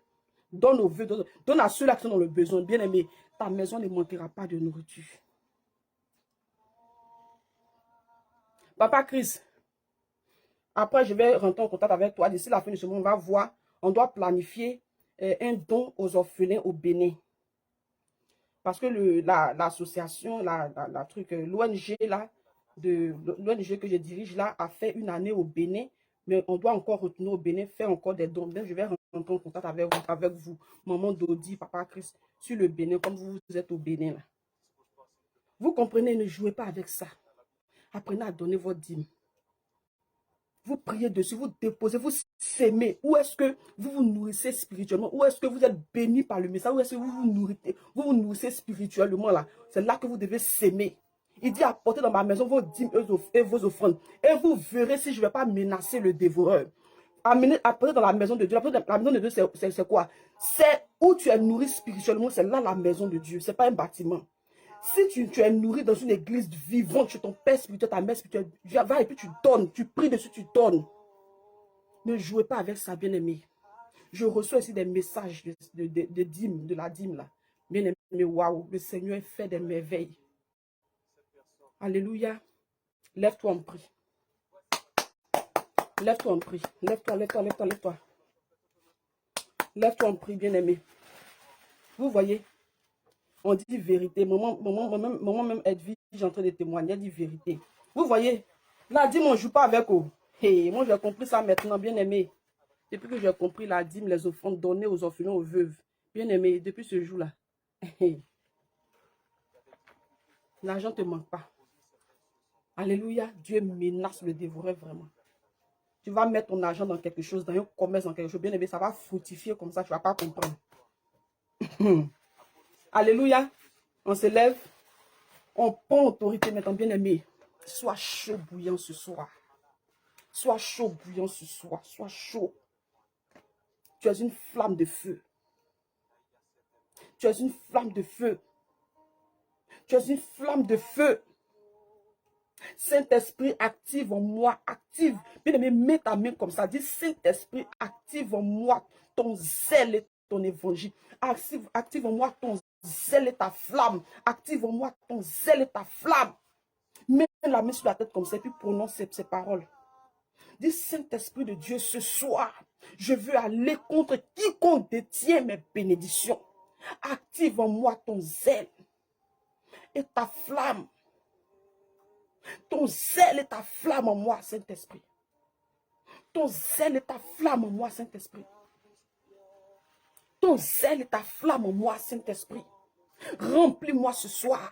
Donne aux veuves, donne à ceux-là qui sont dans le besoin. Bien aimé, ta maison ne manquera pas de nourriture. Papa Chris, après je vais rentrer en contact avec toi. D'ici la fin de ce mois, on va voir. On doit planifier un don aux orphelins au Bénin. Parce que l'association, l'ONG là, l'ONG que je dirige là, a fait une année au Bénin. Mais on doit encore retourner au Bénin, faire encore des dons. Donc, je vais rentrer en contact avec vous, maman Dodi, papa Chris, sur le Bénin, comme vous êtes au Bénin là. Vous comprenez, ne jouez pas avec ça. Apprenez à donner votre dîme. Vous priez dessus, vous déposez, vous s'aimez. Où est-ce que vous vous nourrissez spirituellement? Où est-ce que vous êtes béni par le message? Où est-ce que vous vous nourrissez spirituellement là? C'est là que vous devez s'aimer. Il dit apportez dans ma maison vos dîmes et vos offrandes. Et vous verrez si je ne vais pas menacer le dévoreur. Apportez dans la maison de Dieu. La maison de Dieu, c'est quoi? C'est où tu es nourri spirituellement. C'est là la maison de Dieu. Ce n'est pas un bâtiment. Si tu es nourri dans une église vivante, chez ton père spirituel, ta mère spirituelle, tu vas et puis tu donnes, tu pries dessus, tu donnes. Ne jouez pas avec ça, bien-aimé. Je reçois ici des messages de dîme, de la dîme là. Bien-aimé, waouh, le Seigneur fait des merveilles. Alléluia. Lève-toi en prie. Lève-toi en prie. Lève-toi, lève-toi, lève-toi, lève-toi. Lève-toi en prie, bien-aimé. Vous voyez? On dit vérité. Maman même Edwige est en train de témoigner, elle dit vérité. Vous voyez, la dîme, on ne joue pas avec eux. Hey, moi, j'ai compris ça maintenant, bien aimé. Depuis que j'ai compris la dîme, les offrandes données aux orphelins, aux veuves. Bien-aimé, depuis ce jour-là, l'argent ne te manque pas. Alléluia, Dieu menace le dévoreur vraiment. Tu vas mettre ton argent dans quelque chose, dans un commerce, dans quelque chose. Bien-aimé, ça va fructifier comme ça, tu ne vas pas comprendre. Alléluia, on se lève, on prend autorité maintenant, bien-aimé. Sois chaud bouillant ce soir. Sois chaud bouillant ce soir. Sois chaud. Tu es une flamme de feu. Tu es une flamme de feu. Tu es une flamme de feu. Saint-Esprit, active en moi, active. Bien-aimé, mets ta main comme ça. Dis, Saint-Esprit, active en moi ton zèle et ton évangile. Active en moi ton zèle et ta flamme. Active en moi ton zèle et ta flamme. Mets la main sur la tête comme ça et puis prononce ces paroles. Dis, Saint-Esprit de Dieu, ce soir, je veux aller contre quiconque détient mes bénédictions. Active en moi ton zèle et ta flamme. Ton zèle et ta flamme en moi, Saint-Esprit. Ton zèle et ta flamme en moi, Saint-Esprit. Ton zèle et ta flamme en moi, Saint-Esprit. Remplis-moi ce soir.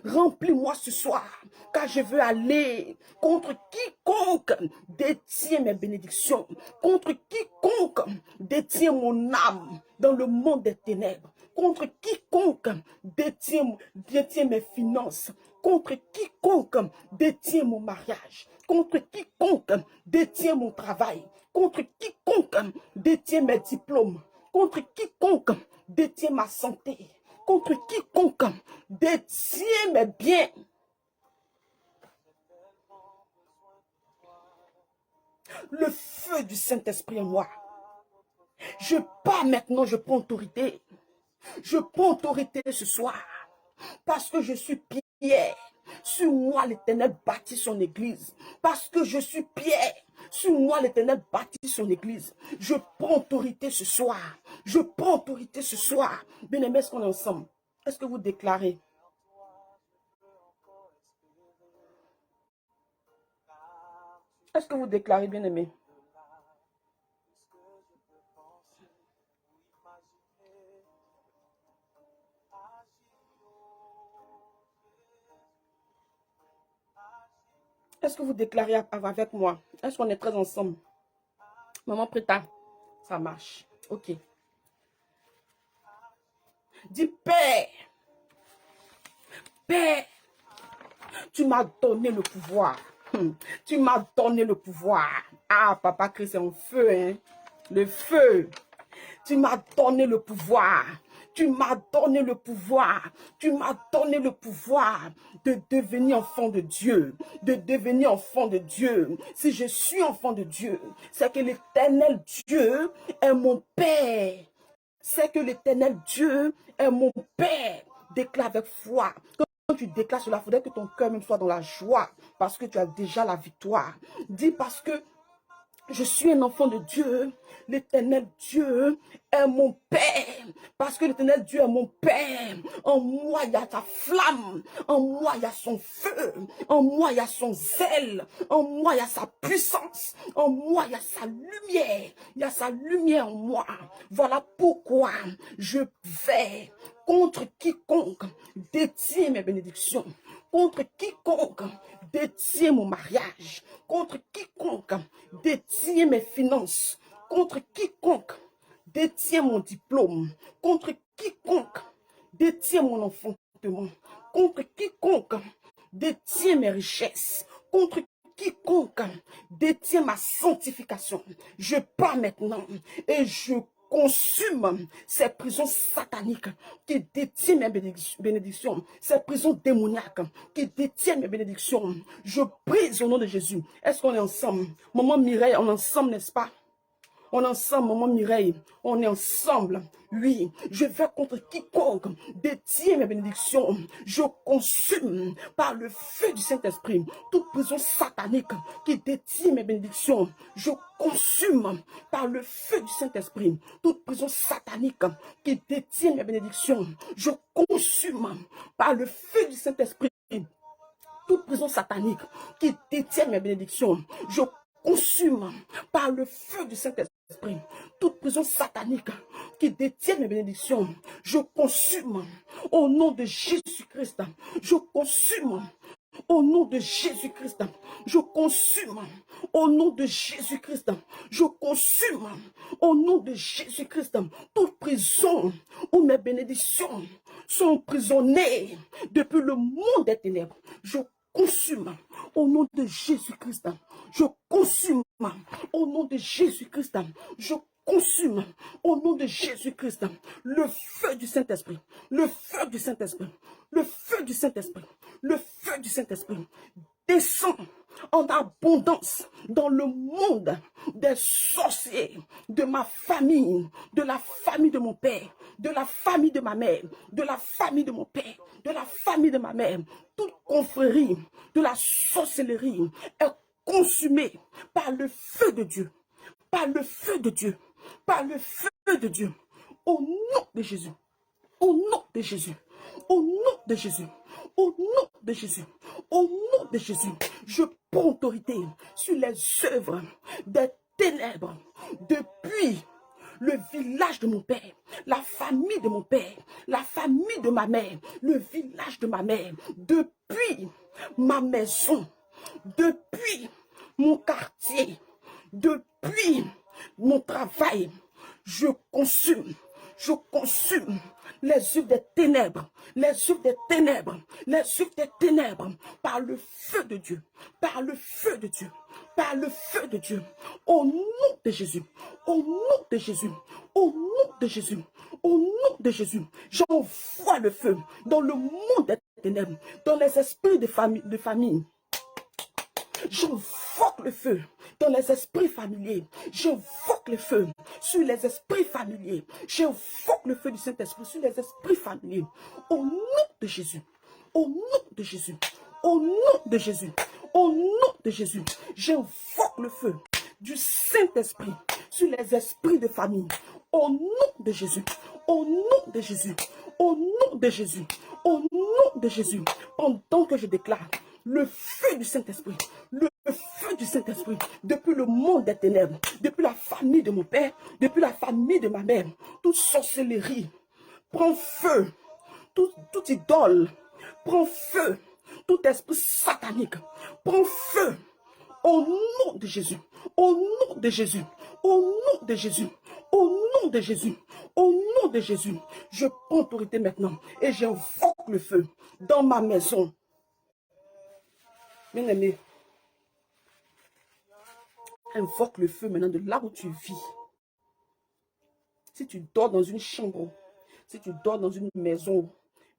Remplis-moi ce soir. Car je veux aller contre quiconque détient mes bénédictions. Contre quiconque détient mon âme dans le monde des ténèbres. Contre quiconque détient mes finances. Contre quiconque détient mon mariage. Contre quiconque détient mon travail. Contre quiconque détient mes diplômes. Contre quiconque détient ma santé. Contre quiconque détient mes biens. Le feu du Saint-Esprit en moi. Je pars maintenant, je prends autorité. Je prends autorité ce soir. Parce que je suis Pierre. Sur moi, l'Éternel bâtit son église. Parce que je suis Pierre. Sur moi, l'Éternel bâtit son église. Je prends autorité ce soir. Je prends autorité ce soir. Bien-aimés, est-ce qu'on est ensemble? Est-ce que vous déclarez? Est-ce que vous déclarez, bien-aimés? Est-ce que vous déclarez avec moi? Est-ce qu'on est très ensemble? Maman Prita, ça marche. Ok. Dis, Père, Père, tu m'as donné le pouvoir. Tu m'as donné le pouvoir. Ah, Papa Christ, c'est en feu, hein? Le feu. Tu m'as donné le pouvoir. Tu m'as donné le pouvoir. Tu m'as donné le pouvoir de devenir enfant de Dieu. De devenir enfant de Dieu. Si je suis enfant de Dieu, c'est que l'Éternel Dieu est mon Père. C'est que l'Éternel Dieu est mon Père. Déclare avec foi. Quand tu déclares cela, il faudrait que ton cœur même soit dans la joie. Parce que tu as déjà la victoire. Dis parce que je suis un enfant de Dieu. L'Éternel Dieu est mon Père. Parce que l'Éternel Dieu est mon Père. En moi, il y a ta flamme. En moi, il y a son feu. En moi, il y a son zèle. En moi, il y a sa puissance. En moi, il y a sa lumière. Il y a sa lumière en moi. Voilà pourquoi je vais contre quiconque détient mes bénédictions. Contre quiconque détient mon mariage. Contre quiconque détient mes finances. Contre quiconque détient mon diplôme. Contre quiconque détient mon enfantement. Contre quiconque détient mes richesses. Contre quiconque détient ma sanctification. Je pars maintenant et je consume ces prisons sataniques qui détiennent mes bénédictions, ces prisons démoniaques qui détiennent mes bénédictions. Je brise au nom de Jésus. Est-ce qu'on est ensemble? Maman Mireille, on est ensemble, n'est-ce pas? On est ensemble, maman Mireille. On est ensemble. Oui, je vais contre quiconque détient mes bénédictions. Je consume par le feu du Saint-Esprit toute prison satanique qui détient mes bénédictions. Je consume par le feu du Saint-Esprit toute prison satanique qui détient mes bénédictions. Je consume par le feu du Saint-Esprit toute prison satanique qui détient mes bénédictions. Je consume par le feu du Saint-Esprit Saint-Esprit, toute prison satanique qui détient mes bénédictions, je consume au nom de Jésus-Christ. Je consume au nom de Jésus-Christ. Je consume au nom de Jésus-Christ. Je consume au nom de Jésus-Christ toute prison où mes bénédictions sont emprisonnées depuis le monde des ténèbres. Je consume au nom de Jésus-Christ. Je consume au nom de Jésus-Christ. Je consume au nom de Jésus-Christ le feu du Saint-Esprit, le feu du Saint-Esprit, le feu du Saint-Esprit, le feu du Saint-Esprit descend en abondance dans le monde des sorciers, de ma famille, de la famille de mon père, de la famille de ma mère, de la famille de mon père, de la famille de ma mère. Toute confrérie de la sorcellerie est consumée par le feu de Dieu, par le feu de Dieu, par le feu de Dieu, au nom de Jésus, au nom de Jésus, au nom de Jésus, au nom de Jésus, au nom de Jésus, je prends autorité sur les œuvres des ténèbres depuis le village de mon père, la famille de mon père, la famille de ma mère, le village de ma mère, depuis ma maison, depuis mon quartier, depuis mon travail, je consume les œuvres des ténèbres, les œuvres des ténèbres, les œuvres des ténèbres, par le feu de Dieu, par le feu de Dieu, par le feu de Dieu, au nom de Jésus, au nom de Jésus, au nom de Jésus, au nom de Jésus, j'envoie le feu dans le monde des ténèbres, dans les esprits de famille. J'invoque le feu dans les esprits familiers. J'invoque le feu sur les esprits familiers. J'invoque le feu du Saint-Esprit sur les esprits familiers. Au nom de Jésus. Au nom de Jésus. Au nom de Jésus. Au nom de Jésus. J'invoque le feu du Saint-Esprit sur les esprits de famille. Au nom de Jésus. Au nom de Jésus. Au nom de Jésus. Au nom de Jésus. Pendant que je déclare le feu du Saint-Esprit, le feu du Saint-Esprit, depuis le monde des ténèbres, depuis la famille de mon père, depuis la famille de ma mère, toute sorcellerie, prend feu, toute idole, prend feu, tout esprit satanique, prend feu, au nom de Jésus, au nom de Jésus, au nom de Jésus, au nom de Jésus, au nom de Jésus, je prends autorité maintenant et j'invoque le feu dans ma maison. Bien-aimé, invoque le feu maintenant de là où tu vis. Si tu dors dans une chambre, si tu dors dans une maison,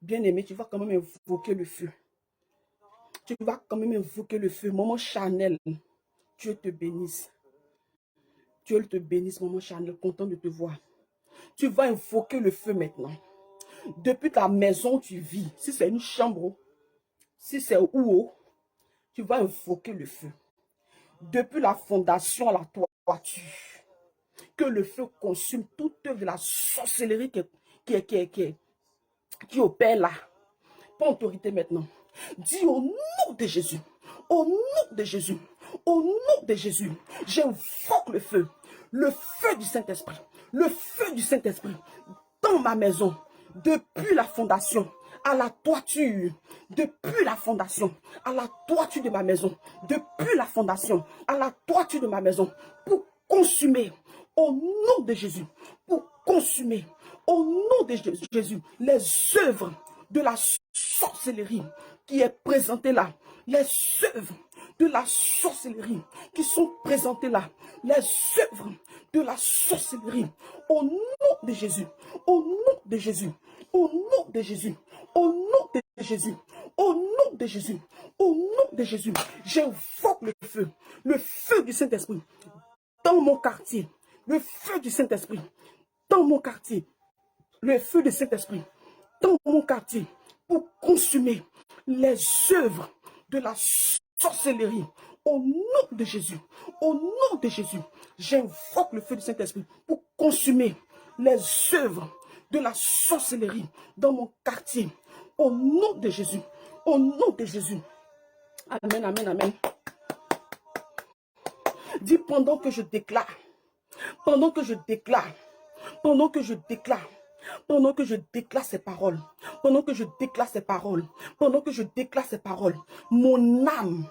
bien-aimé, tu vas quand même invoquer le feu. Tu vas quand même invoquer le feu. Maman Chanel, Dieu te bénisse. Dieu te bénisse, maman Chanel, content de te voir. Tu vas invoquer le feu maintenant. Depuis ta maison où tu vis, si c'est une chambre, si c'est où, tu vas invoquer le feu. Depuis la fondation à la toiture, que le feu consume toute œuvre de la sorcellerie qui opère là. Prends autorité maintenant. Dis au nom de Jésus, au nom de Jésus, au nom de Jésus, j'invoque le feu du Saint-Esprit, le feu du Saint-Esprit dans ma maison, depuis la fondation à la toiture, depuis la fondation à la toiture de ma maison, depuis la fondation à la toiture de ma maison, pour consumer au nom de Jésus, pour consumer au nom de Jésus les œuvres de la sorcellerie qui est présentée là, les œuvres de la sorcellerie qui sont présentées là, les œuvres de la sorcellerie au nom de Jésus, au nom de Jésus, au nom de Jésus, au nom de Jésus, au nom de Jésus, au nom de Jésus, j'invoque le feu du Saint-Esprit dans mon quartier, le feu du Saint-Esprit dans mon quartier, le feu du Saint-Esprit dans mon quartier pour consumer les œuvres de la sorcellerie. Au nom de Jésus, au nom de Jésus, j'invoque le feu du Saint-Esprit pour consumer les œuvres de la sorcellerie dans mon quartier. Au nom de Jésus, au nom de Jésus. Amen, amen, amen. Dis pendant que je déclare pendant que je déclare, pendant que je déclare, pendant que je déclare ces paroles, pendant que je déclare ces paroles, pendant que je déclare ces paroles, mon âme,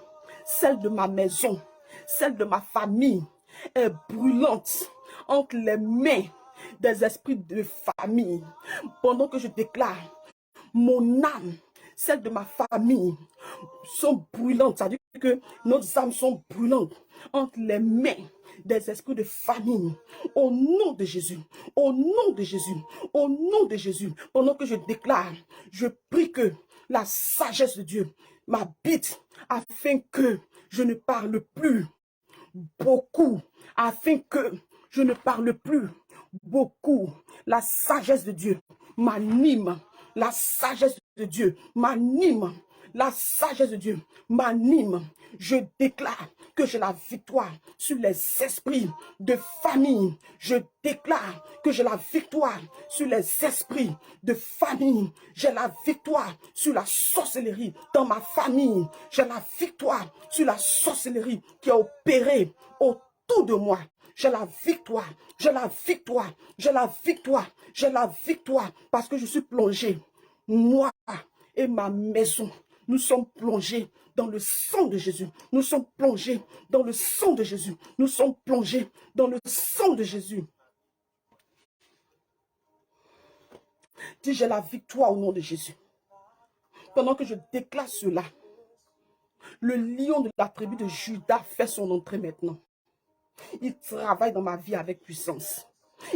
celle de ma maison, celle de ma famille, est brûlante entre les mains des esprits de famille. Pendant que je déclare, mon âme, celle de ma famille, sont brûlantes. C'est-à-dire que nos âmes sont brûlantes entre les mains des esprits de famille. Au nom de Jésus, au nom de Jésus, au nom de Jésus, pendant que je déclare, je prie que la sagesse de Dieu m'habite afin que je ne parle plus beaucoup, afin que je ne parle plus beaucoup. La sagesse de Dieu m'anime. La sagesse de Dieu m'anime. La sagesse de Dieu m'anime. Je déclare que j'ai la victoire sur les esprits de famille. Je déclare que j'ai la victoire sur les esprits de famille. J'ai la victoire sur la sorcellerie dans ma famille. J'ai la victoire sur la sorcellerie qui a opéré autour de moi. J'ai la victoire, j'ai la victoire, j'ai la victoire, j'ai la victoire parce que je suis plongé. Moi et ma maison, nous sommes plongés dans le sang de Jésus. Nous sommes plongés dans le sang de Jésus. Nous sommes plongés dans le sang de Jésus. Dis, j'ai la victoire au nom de Jésus. Pendant que je déclare cela, le lion de la tribu de Juda fait son entrée maintenant. Il travaille dans ma vie avec puissance.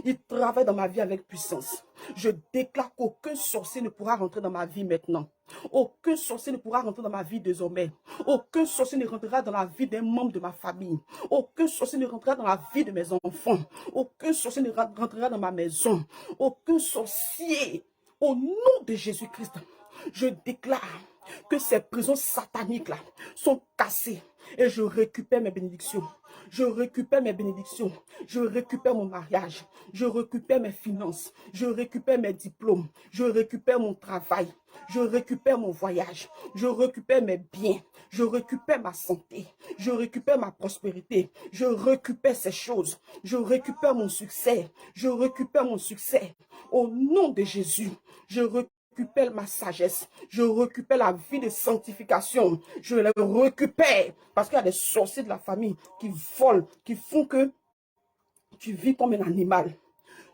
Il travaille dans ma vie avec puissance. Je déclare qu'aucun sorcier ne pourra rentrer dans ma vie maintenant. Aucun sorcier ne pourra rentrer dans ma vie désormais. Aucun sorcier ne rentrera dans la vie d'un membre de ma famille. Aucun sorcier ne rentrera dans la vie de mes enfants. Aucun sorcier ne rentrera dans ma maison. Aucun sorcier, au nom de Jésus-Christ, je déclare que ces prisons sataniques-là sont cassées et je récupère mes bénédictions. Je récupère mes bénédictions. Je récupère mon mariage. Je récupère mes finances. Je récupère mes diplômes. Je récupère mon travail. Je récupère mon voyage. Je récupère mes biens. Je récupère ma santé. Je récupère ma prospérité. Je récupère ces choses. Je récupère mon succès. Je récupère mon succès. Au nom de Jésus, je récupère ma sagesse, je récupère la vie de sanctification, je la récupère parce qu'il y a des sorciers de la famille qui volent, qui font que tu vis comme un animal.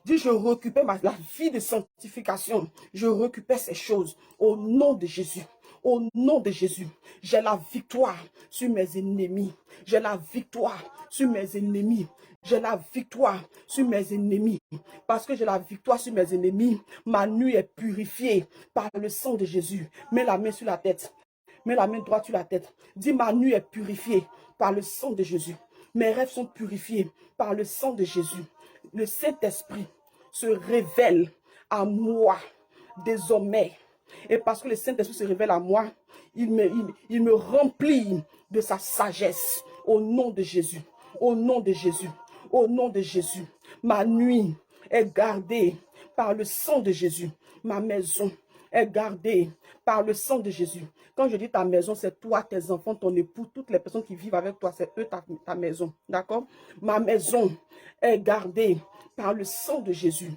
Dis, je récupère la vie de sanctification, je récupère ces choses au nom de Jésus. Au nom de Jésus, j'ai la victoire sur mes ennemis. J'ai la victoire sur mes ennemis. J'ai la victoire sur mes ennemis. Parce que j'ai la victoire sur mes ennemis, ma nuit est purifiée par le sang de Jésus. Mets la main sur la tête. Mets la main droite sur la tête. Dis, ma nuit est purifiée par le sang de Jésus. Mes rêves sont purifiés par le sang de Jésus. Le Saint-Esprit se révèle à moi désormais. Et parce que le Saint-Esprit se révèle à moi, il me remplit de sa sagesse. Au nom de Jésus. Au nom de Jésus. Au nom de Jésus. Ma nuit est gardée par le sang de Jésus. Ma maison est gardée par le sang de Jésus. Quand je dis ta maison, c'est toi, tes enfants, ton époux, toutes les personnes qui vivent avec toi, c'est eux ta maison. D'accord? Ma maison est gardée par le sang de Jésus.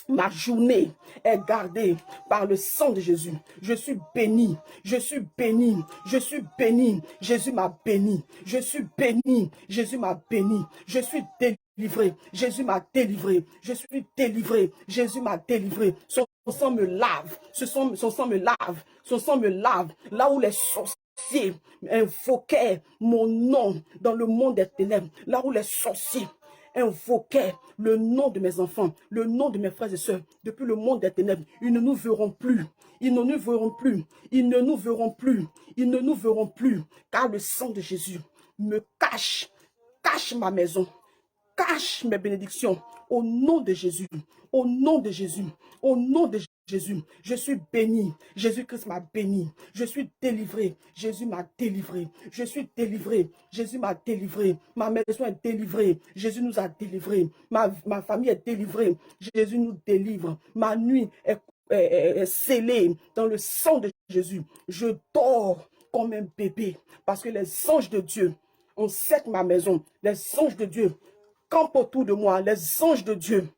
Ma journée est gardée par le sang de Jésus. Je suis béni. Je suis béni. Je suis béni. Jésus m'a béni. Je suis béni. Jésus m'a béni. Je suis délivré. Jésus m'a délivré. Je suis délivré. Jésus m'a délivré. Son sang me lave. Son sang me lave. Son sang me lave. Là où les sorciers invoquaient mon nom dans le monde des ténèbres. Là où les sorciers invoquaient le nom de mes enfants, le nom de mes frères et sœurs, depuis le monde des ténèbres. Ils ne nous verront plus. Ils ne nous verront plus. Ils ne nous verront plus. Ils ne nous verront plus. Car le sang de Jésus me cache ma maison, cache mes bénédictions. Au nom de Jésus. Au nom de Jésus. Au nom de Jésus. Je suis béni. Jésus-Christ m'a béni. Je suis délivré. Jésus m'a délivré. Je suis délivré. Jésus m'a délivré. Ma maison est délivrée. Jésus nous a délivrés. Ma famille est délivrée. Jésus nous délivre. Ma nuit est scellée dans le sang de Jésus. Je dors comme un bébé parce que les anges de Dieu on sait que ma maison, les anges de Dieu campent autour de moi. Les anges de Dieu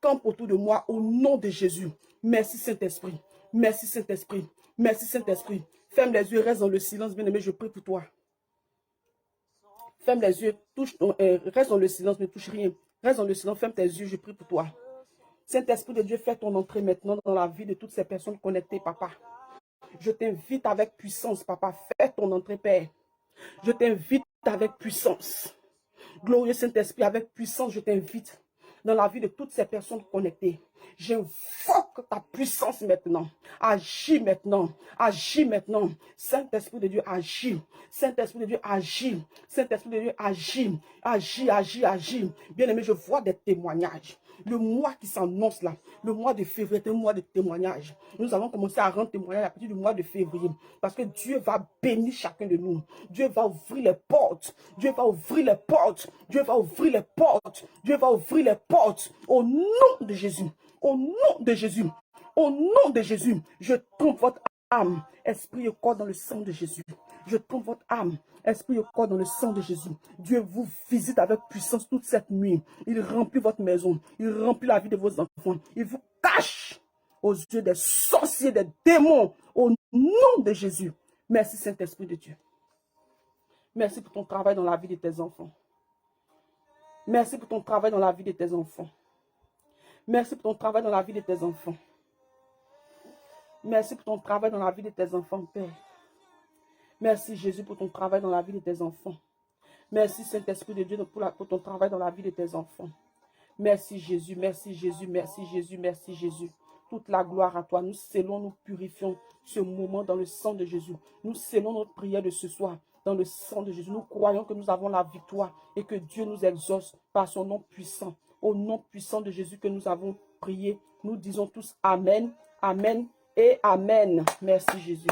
campent autour de moi au nom de Jésus. Merci Saint-Esprit. Merci Saint-Esprit. Merci Saint-Esprit. Ferme les yeux, reste dans le silence, bien-aimé, je prie pour toi. Ferme les yeux, reste dans le silence, ne touche rien. Reste dans le silence, ferme tes yeux, je prie pour toi. Saint-Esprit de Dieu, fais ton entrée maintenant dans la vie de toutes ces personnes connectées, papa. Je t'invite avec puissance, papa. Fais ton entrée, Père. Je t'invite avec puissance. Glorieux Saint-Esprit, avec puissance, je t'invite dans la vie de toutes ces personnes connectées. J'invoque ta puissance maintenant. Agis maintenant. Agis maintenant. Saint-Esprit de Dieu, agis. Saint-Esprit de Dieu, agis. Saint-Esprit de Dieu, agis. Agis, agis, agis. Bien-aimé, je vois des témoignages. Le mois qui s'annonce là, le mois de février est un mois de témoignages. Nous allons commencer à rendre témoignage à partir du mois de février. Parce que Dieu va bénir chacun de nous. Dieu va ouvrir les portes. Dieu va ouvrir les portes. Dieu va ouvrir les portes. Dieu va ouvrir les portes. Au nom de Jésus. Au nom de Jésus. Au nom de Jésus. Je trompe votre âme, esprit et corps dans le sang de Jésus. Je trompe votre âme, esprit et corps dans le sang de Jésus. Dieu vous visite avec puissance toute cette nuit. Il remplit votre maison. Il remplit la vie de vos enfants. Il vous cache aux yeux des sorciers, des démons. Au nom de Jésus. Merci Saint-Esprit de Dieu. Merci pour ton travail dans la vie de tes enfants. Merci pour ton travail dans la vie de tes enfants. Merci pour ton travail dans la vie de tes enfants. Merci pour ton travail dans la vie de tes enfants, Père. Merci Jésus pour ton travail dans la vie de tes enfants. Merci Saint-Esprit de Dieu pour ton travail dans la vie de tes enfants. Merci Jésus, merci Jésus, merci Jésus, merci Jésus. Toute la gloire à toi. Nous scellons, nous purifions ce moment dans le sang de Jésus. Nous scellons notre prière de ce soir dans le sang de Jésus. Nous croyons que nous avons la victoire et que Dieu nous exauce par son nom puissant. Au nom puissant de Jésus que nous avons prié, nous disons tous Amen, Amen et Amen. Merci Jésus.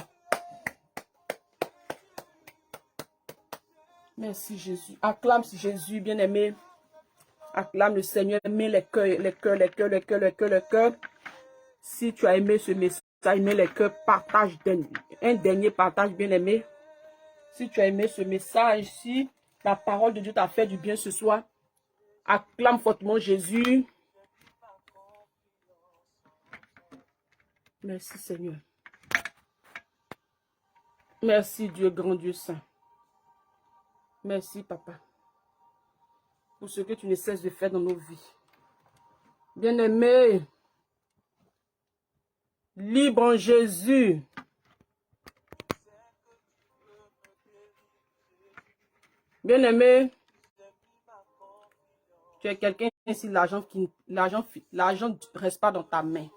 Merci Jésus. Acclame Jésus, bien-aimé. Acclame le Seigneur. Mets les cœurs, les cœurs, les cœurs, les cœurs, les cœurs, les cœurs. Si tu as aimé ce message, mets les cœurs, partage un dernier partage, bien-aimé. Si tu as aimé ce message, si la parole de Dieu t'a fait du bien ce soir, acclame fortement Jésus. Merci Seigneur. Merci Dieu, grand Dieu saint. Merci Papa. Pour ce que tu ne cesses de faire dans nos vies. Bien-aimé, libre en Jésus. Bien-aimé, tu es quelqu'un ici, l'argent ne reste pas dans ta main.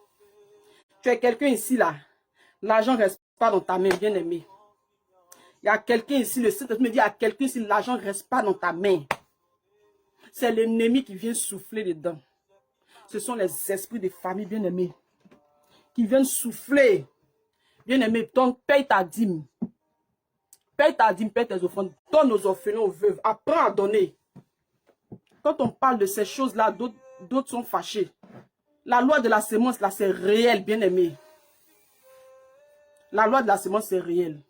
Tu es quelqu'un ici, là, l'argent ne reste pas dans ta main, bien-aimé. Il y a quelqu'un ici, le Saint-Esprit me dit, il y a quelqu'un ici, l'argent ne reste pas dans ta main. C'est l'ennemi qui vient souffler dedans. Ce sont les esprits de famille, bien-aimés, qui viennent souffler. Bien-aimé, donc paye ta dîme. Paye ta dîme, paye tes offrandes. Donne aux orphelins, aux veuves. Apprends à donner. Quand on parle de ces choses-là, d'autres sont fâchés. La loi de la sémence, là, c'est réel, bien-aimé. La loi de la sémence, c'est réel.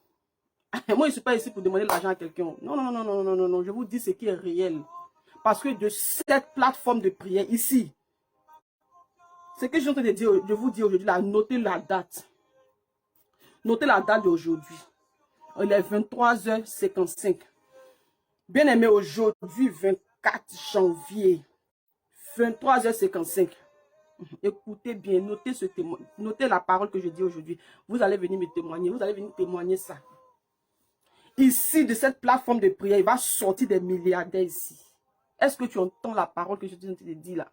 Moi, je ne suis pas ici pour demander l'argent à quelqu'un. Non, non, non, non, non, non, non. Je vous dis ce qui est réel. Parce que de cette plateforme de prière ici, ce que je suis en train de dire, je vous dis aujourd'hui, là, notez la date. Notez la date d'aujourd'hui. Il est 23h55. Bien aimé, aujourd'hui, 24 janvier, 23h55. Écoutez bien, notez ce témoignage, notez la parole que je dis aujourd'hui. Vous allez venir me témoigner, vous allez venir témoigner ça. Ici, de cette plateforme de prière, il va sortir des milliardaires ici. Est-ce que tu entends la parole que je te dis là?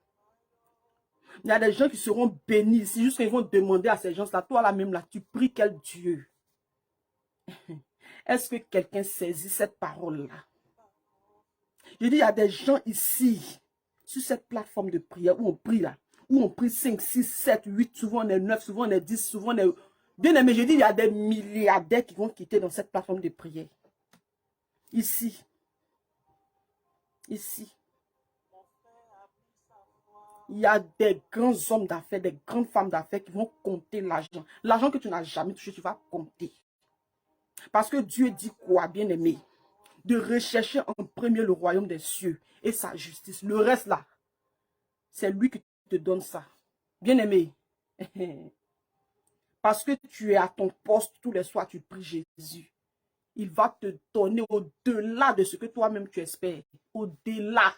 Il y a des gens qui seront bénis ici, juste qu'ils vont demander à ces gens-là, toi là même là, tu pries quel Dieu? Est-ce que quelqu'un saisit cette parole-là? Je dis, il y a des gens ici, sur cette plateforme de prière, où on prie là, où on prie 5, 6, 7, 8, souvent on est 9, souvent on est 10, souvent on est... Bien aimé, je dis, il y a des milliardaires qui vont quitter dans cette plateforme de prière. Ici. Ici. Il y a des grands hommes d'affaires, des grandes femmes d'affaires qui vont compter l'argent. L'argent que tu n'as jamais touché, tu vas compter. Parce que Dieu dit quoi, bien aimé? de rechercher en premier le royaume des cieux et sa justice. Le reste là, c'est lui qui te donne ça. Bien-aimé, parce que tu es à ton poste tous les soirs, tu pries Jésus. Il va te donner au-delà de ce que toi-même tu espères. Au-delà.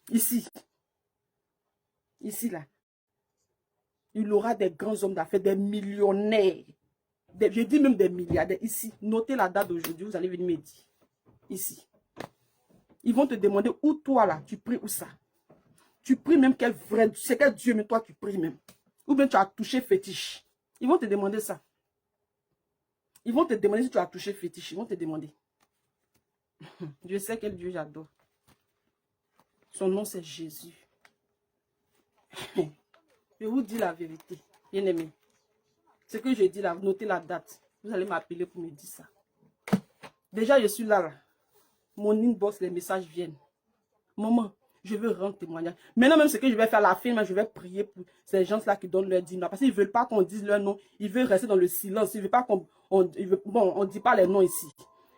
Ici. Ici, là. Il aura des grands hommes d'affaires, des millionnaires. Je dis même des milliardaires. Ici. Notez la date d'aujourd'hui. Vous allez venir me dire. Ici. Ils vont te demander où toi, là, tu pries où ça. Tu pries même quel vrai, c'est quel Dieu, mais toi, tu pries même. Ou bien tu as touché fétiche. Ils vont te demander ça. Ils vont te demander si tu as touché fétiche. Ils vont te demander. Je sais quel Dieu j'adore. Son nom, c'est Jésus. Je vous dis la vérité, bien aimé. Ce que je dis là, notez la date. Vous allez m'appeler pour me dire ça. Déjà, je suis là. Mon inbox, les messages viennent. Maman, je veux rendre témoignage. Maintenant, même ce que je vais faire à la fin, je vais prier pour ces gens-là qui donnent leur dîme. Parce qu'ils ne veulent pas qu'on dise leur nom. Ils veulent rester dans le silence. Ils veulent pas qu'on... Bon, on ne dit pas les noms ici.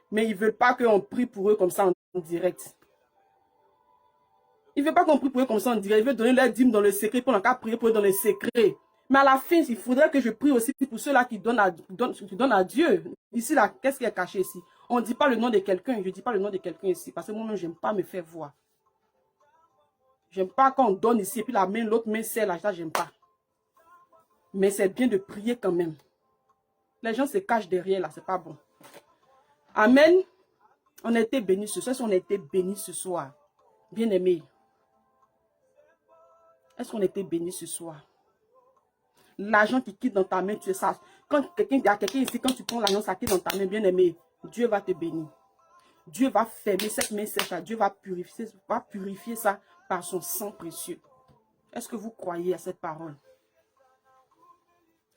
Mais ils ne veulent pas qu'on prie pour eux comme ça en direct. Ils ne veulent pas qu'on prie pour eux comme ça en direct. Ils veulent donner leur dîme dans le secret. Pour qu'à prier pour eux dans le secret. Mais à la fin, il faudrait que je prie aussi pour ceux-là qui donnent à Dieu. Ici, là, qu'est-ce qui est caché ici? On ne dit pas le nom de quelqu'un. Je ne dis pas le nom de quelqu'un ici. Parce que moi-même, je n'aime pas me faire voir. J'aime pas quand on donne ici et puis la main, l'autre main serre là, ça j'aime pas. Mais c'est bien de prier quand même. Les gens se cachent derrière là, c'est pas bon. Amen. On a été bénis ce soir. Est-ce qu'on a été bénis ce soir? Bien aimé. Est-ce qu'on a été bénis ce soir? L'argent qui quitte dans ta main, tu sais ça. Quand il y a quelqu'un ici, quand tu prends l'argent, ça quitte dans ta main, bien aimé, Dieu va te bénir. Dieu va fermer cette main sèche là. Dieu va purifier ça par son sang précieux. Est-ce que vous croyez à cette parole?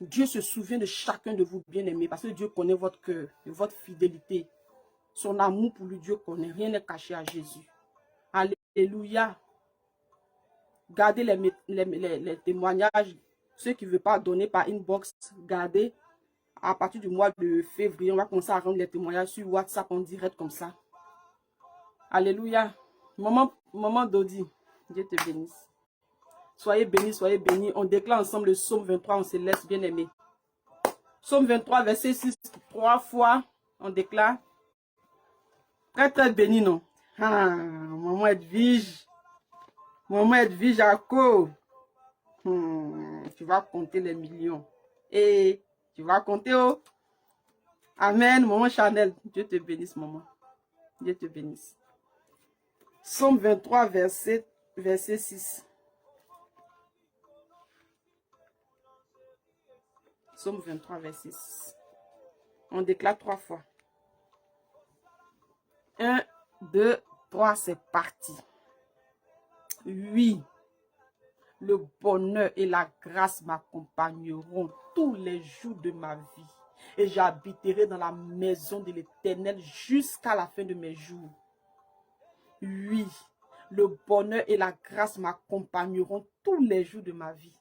Dieu se souvient de chacun de vous, bien-aimés, parce que Dieu connaît votre cœur, votre fidélité. Son amour pour lui, Dieu connaît. Rien n'est caché à Jésus. Alléluia. Gardez les témoignages. Ceux qui ne veulent pas donner par inbox, gardez. À partir du mois de février, on va commencer à rendre les témoignages sur WhatsApp en direct comme ça. Alléluia. Maman Dodi, Dieu te bénisse. Soyez bénis, soyez bénis. On déclare ensemble le psaume 23, on se laisse bien aimer. Psaume 23, verset 6, 3 fois, on déclare. Très, très béni, non? Ah, maman Edwige. Maman Edwige, Jaco. Tu vas compter les millions. Et tu vas compter, oh. Amen, maman Chanel. Dieu te bénisse, maman. Dieu te bénisse. Psaume 23, verset 6. Psaume 23, verset 6. On déclare 3 fois. 1, 2, 3, c'est parti. Oui, le bonheur et la grâce m'accompagneront tous les jours de ma vie. Et j'habiterai dans la maison de l'Éternel jusqu'à la fin de mes jours. Oui, le bonheur et la grâce m'accompagneront tous les jours de ma vie.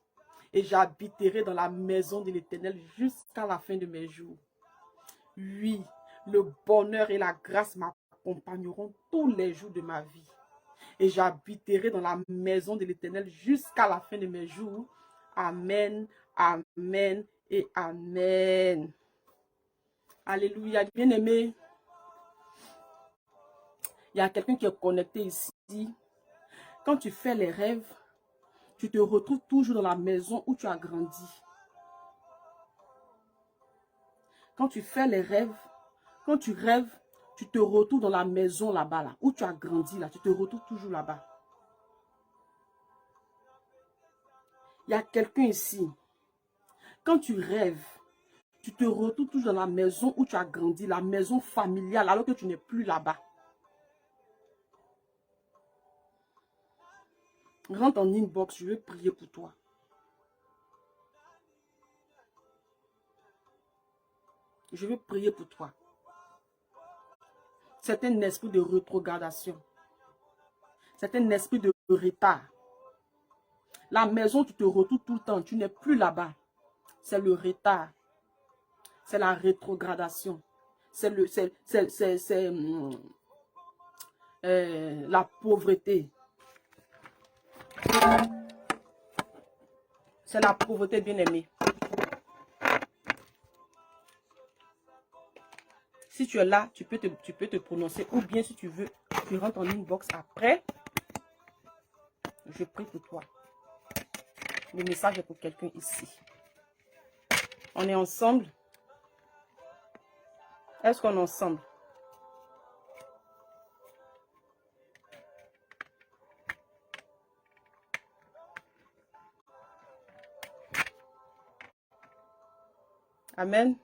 Et j'habiterai dans la maison de l'Éternel jusqu'à la fin de mes jours. Oui, le bonheur et la grâce m'accompagneront tous les jours de ma vie. Et j'habiterai dans la maison de l'Éternel jusqu'à la fin de mes jours. Amen, amen et amen. Alléluia, bien-aimé. Il y a quelqu'un qui est connecté ici. Quand tu fais les rêves, tu te retrouves toujours dans la maison où tu as grandi. Quand tu fais les rêves, quand tu rêves, tu te retrouves dans la maison là-bas, là, où tu as grandi, là, tu te retrouves toujours là-bas. Il y a quelqu'un ici. Quand tu rêves, tu te retrouves toujours dans la maison où tu as grandi, la maison familiale, alors que tu n'es plus là-bas. Rentre en inbox, je vais prier pour toi. Je vais prier pour toi. C'est un esprit de rétrogradation. C'est un esprit de retard. La maison, tu te retrouves tout le temps. Tu n'es plus là-bas. C'est le retard. C'est la rétrogradation. C'est la pauvreté. C'est la pauvreté, bien-aimé. Si tu es là, tu peux te prononcer. Ou bien, si tu veux, tu rentres en inbox après. Je prie pour toi. Le message est pour quelqu'un ici. On est ensemble. Est-ce qu'on est ensemble? Amen.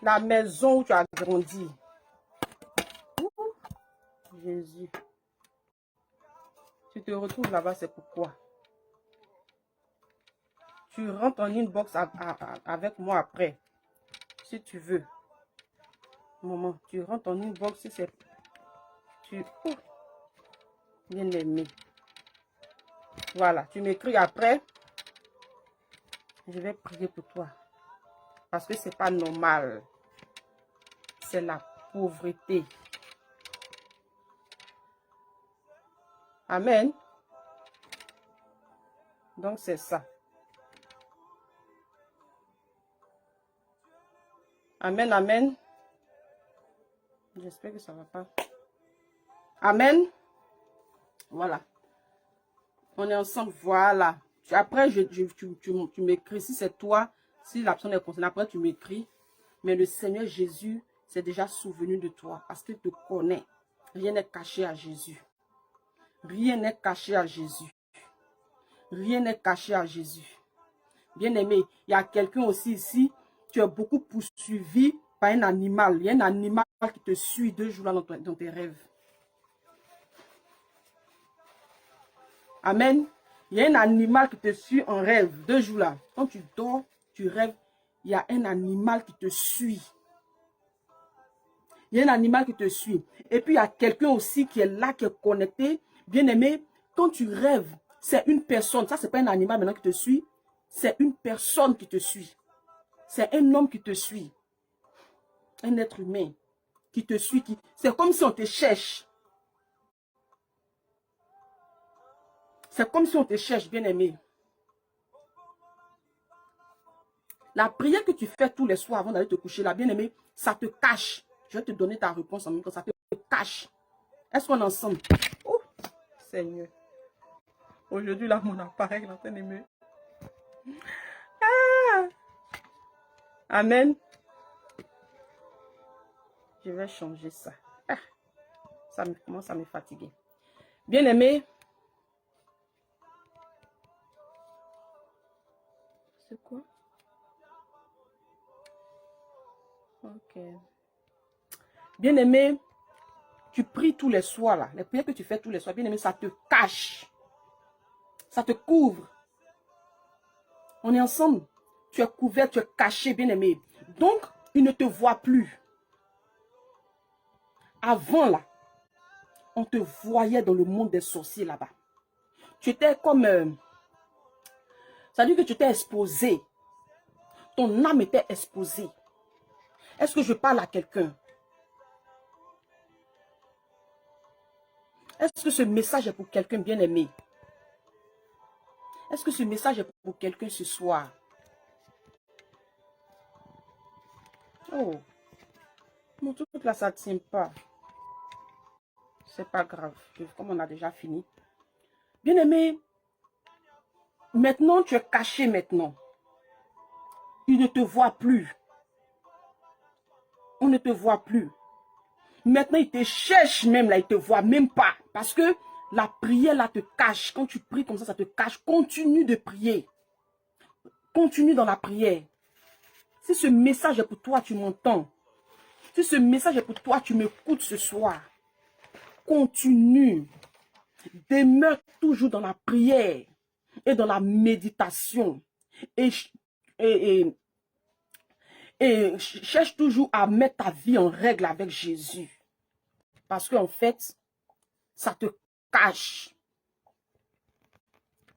La maison où tu as grandi. Jésus. Tu te retrouves là-bas, c'est pourquoi. Tu rentres en inbox avec moi après. Si tu veux. Maman, tu rentres en inbox si c'est... Bien aimé. Voilà, tu m'écris après. Je vais prier pour toi. Parce que c'est pas normal. C'est la pauvreté. Amen. Donc c'est ça. Amen, amen. J'espère que ça va pas. Amen. Voilà. On est ensemble. Voilà. Après, tu m'écris. Si c'est toi, si la personne est concernée, après tu m'écris. Mais le Seigneur Jésus s'est déjà souvenu de toi. Parce qu'il te connaît. Rien n'est caché à Jésus. Rien n'est caché à Jésus. Rien n'est caché à Jésus. Bien-aimé, il y a quelqu'un aussi ici. Tu es beaucoup poursuivi par un animal. Il y a un animal qui te suit 2 jours là dans tes rêves. Amen. Il y a un animal qui te suit en rêve 2 jours là. Quand tu dors, tu rêves. Il y a un animal qui te suit. Il y a un animal qui te suit. Et puis il y a quelqu'un aussi qui est là, qui est connecté. Bien-aimé, quand tu rêves, c'est une personne. Ça, c'est pas un animal maintenant qui te suit. C'est une personne qui te suit. C'est un homme qui te suit. Un être humain qui te suit. C'est comme si on te cherche. C'est comme si on te cherche, bien-aimé. La prière que tu fais tous les soirs avant d'aller te coucher, là, bien-aimé, ça te cache. Je vais te donner ta réponse en même temps. Ça te cache. Est-ce qu'on est ensemble? Oh, Seigneur. Aujourd'hui, là, mon appareil est en train de me... Ah! Amen. Je vais changer ça. Ah, ça commence à me fatiguer. Bien-aimé. C'est quoi? Ok. Bien-aimé, tu pries tous les soirs, là. Les prières que tu fais tous les soirs, bien-aimé, ça te cache. Ça te couvre. On est ensemble. Tu es couvert, tu es caché, bien-aimé. Donc, il ne te voit plus. Avant, là, on te voyait dans le monde des sorciers, là-bas. Tu étais comme... ça veut dire que tu étais exposé. Ton âme était exposée. Est-ce que je parle à quelqu'un? Est-ce que ce message est pour quelqu'un bien-aimé? Est-ce que ce message est pour quelqu'un ce soir? Oh, mon truc là, ça ne tient pas. C'est pas grave, comme on a déjà fini. Bien-aimé, maintenant tu es caché maintenant. Il ne te voit plus. On ne te voit plus. Maintenant, il te cherche même là, il ne te voit même pas. Parce que la prière là te cache. Quand tu pries comme ça te cache. Continue de prier. Continue dans la prière. Si ce message est pour toi, tu m'entends. Si ce message est pour toi, tu m'écoutes ce soir. Continue. Demeure toujours dans la prière et dans la méditation. Et cherche toujours à mettre ta vie en règle avec Jésus. Parce qu'en fait, ça te cache.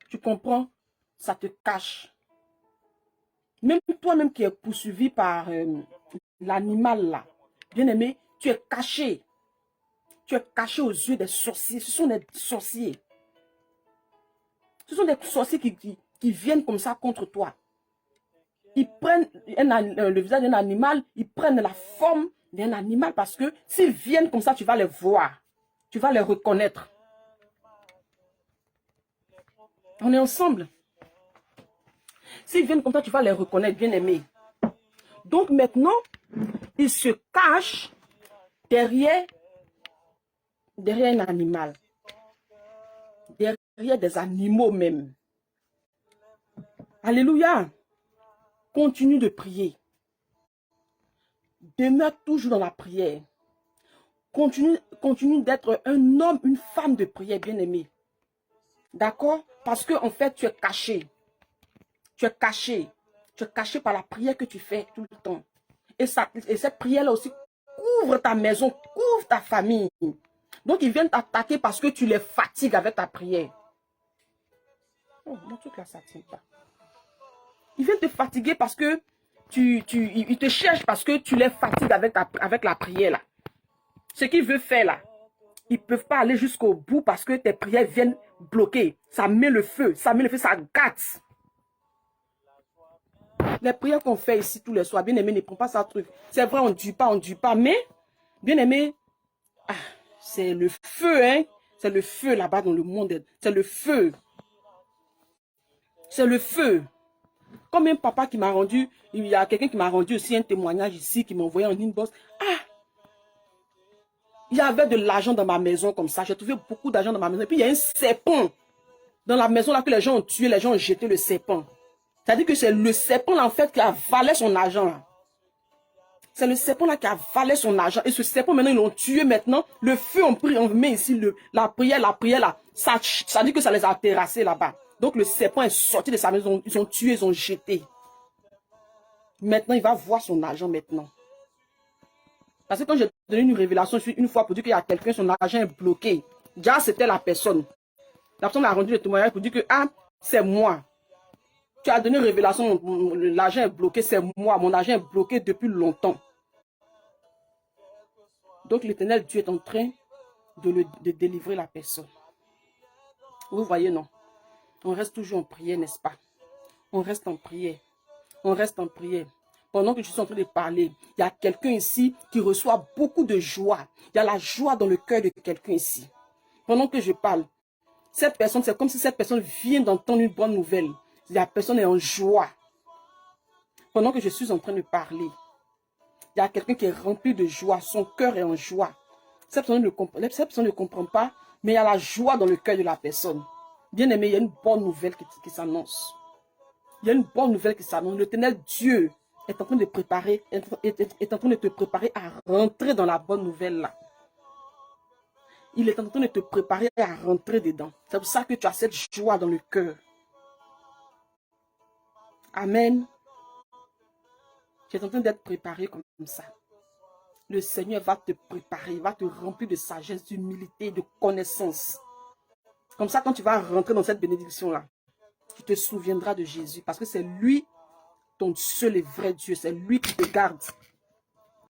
Tu comprends? Ça te cache. Même toi-même qui es poursuivi par l'animal là, bien aimé, Tu es caché. Tu es caché aux yeux des sorciers. Ce sont des sorciers. Ce sont des sorciers qui viennent comme ça contre toi. Ils prennent le visage d'un animal, ils prennent la forme d'un animal parce que s'ils viennent comme ça, tu vas les voir. Tu vas les reconnaître. On est ensemble. S'ils viennent comme ça, tu vas les reconnaître, bien-aimés. Donc maintenant, ils se cachent derrière un animal. Derrière des animaux même. Alléluia. Continue de prier. Demeure toujours dans la prière. Continue d'être un homme, une femme de prière, bien-aimé. D'accord? Parce que en fait, tu es caché. Tu es caché. Tu es caché par la prière que tu fais tout le temps. Et cette prière-là aussi couvre ta maison, couvre ta famille. Donc, ils viennent t'attaquer parce que tu les fatigues avec ta prière. Oh, mon truc là, ça ne tient pas. Ils viennent te fatiguer parce que ils te cherchent parce que tu les fatigues avec la prière là. Ce qu'ils veulent faire là, ils ne peuvent pas aller jusqu'au bout parce que tes prières viennent bloquer. Ça met le feu, ça gâte. Les prières qu'on fait ici tous les soirs, bien aimé, ne prends pas ça truc. C'est vrai, on ne dit pas, mais, bien aimé, c'est le feu, hein. C'est le feu là-bas dans le monde. C'est le feu. C'est le feu. Comme un papa qui m'a rendu, il y a quelqu'un qui m'a rendu aussi un témoignage ici, qui m'a envoyé en inbox. Il y avait de l'argent dans ma maison comme ça. J'ai trouvé beaucoup d'argent dans ma maison. Et puis il y a un serpent dans la maison là que les gens ont tué, les gens ont jeté le serpent. C'est-à-dire que c'est le serpent là en fait qui a avalé son argent là. C'est le serpent là qui a avalé son argent. Et ce serpent maintenant ils l'ont tué maintenant. Le feu on met ici la prière là. Ça dit que ça les a terrassés là-bas. Donc le serpent est sorti de sa maison. Ils ont tué, ils ont jeté. Maintenant il va voir son argent maintenant. Parce que quand j'ai donné une révélation une fois pour dire qu'il y a quelqu'un, son argent est bloqué. Déjà, c'était la personne. La personne a rendu le témoignage pour dire que, c'est moi. Tu as donné une révélation, l'argent est bloqué, c'est moi. Mon argent est bloqué depuis longtemps. Donc, l'Éternel Dieu est en train de délivrer la personne. Vous voyez, non? On reste toujours en prière, n'est-ce pas? On reste en prière. On reste en prière. Pendant que je suis en train de parler, il y a quelqu'un ici qui reçoit beaucoup de joie. Il y a la joie dans le cœur de quelqu'un ici. Pendant que je parle, cette personne, c'est comme si cette personne vient d'entendre une bonne nouvelle. La personne est en joie. Pendant que je suis en train de parler, il y a quelqu'un qui est rempli de joie. Son cœur est en joie. Cette personne ne comprend pas, mais il y a la joie dans le cœur de la personne. Bien aimé, il y a une bonne nouvelle qui s'annonce. Il y a une bonne nouvelle qui s'annonce. L'Éternel Dieu est en train de est en train de te préparer à rentrer dans la bonne nouvelle là. Il est en train de te préparer à rentrer dedans. C'est pour ça que tu as cette joie dans le cœur. Amen. Tu es en train d'être préparé comme ça. Le Seigneur va te préparer, il va te remplir de sagesse, d'humilité, de connaissance. Comme ça, quand tu vas rentrer dans cette bénédiction-là, tu te souviendras de Jésus parce que c'est lui ton seul et vrai Dieu. C'est lui qui te garde.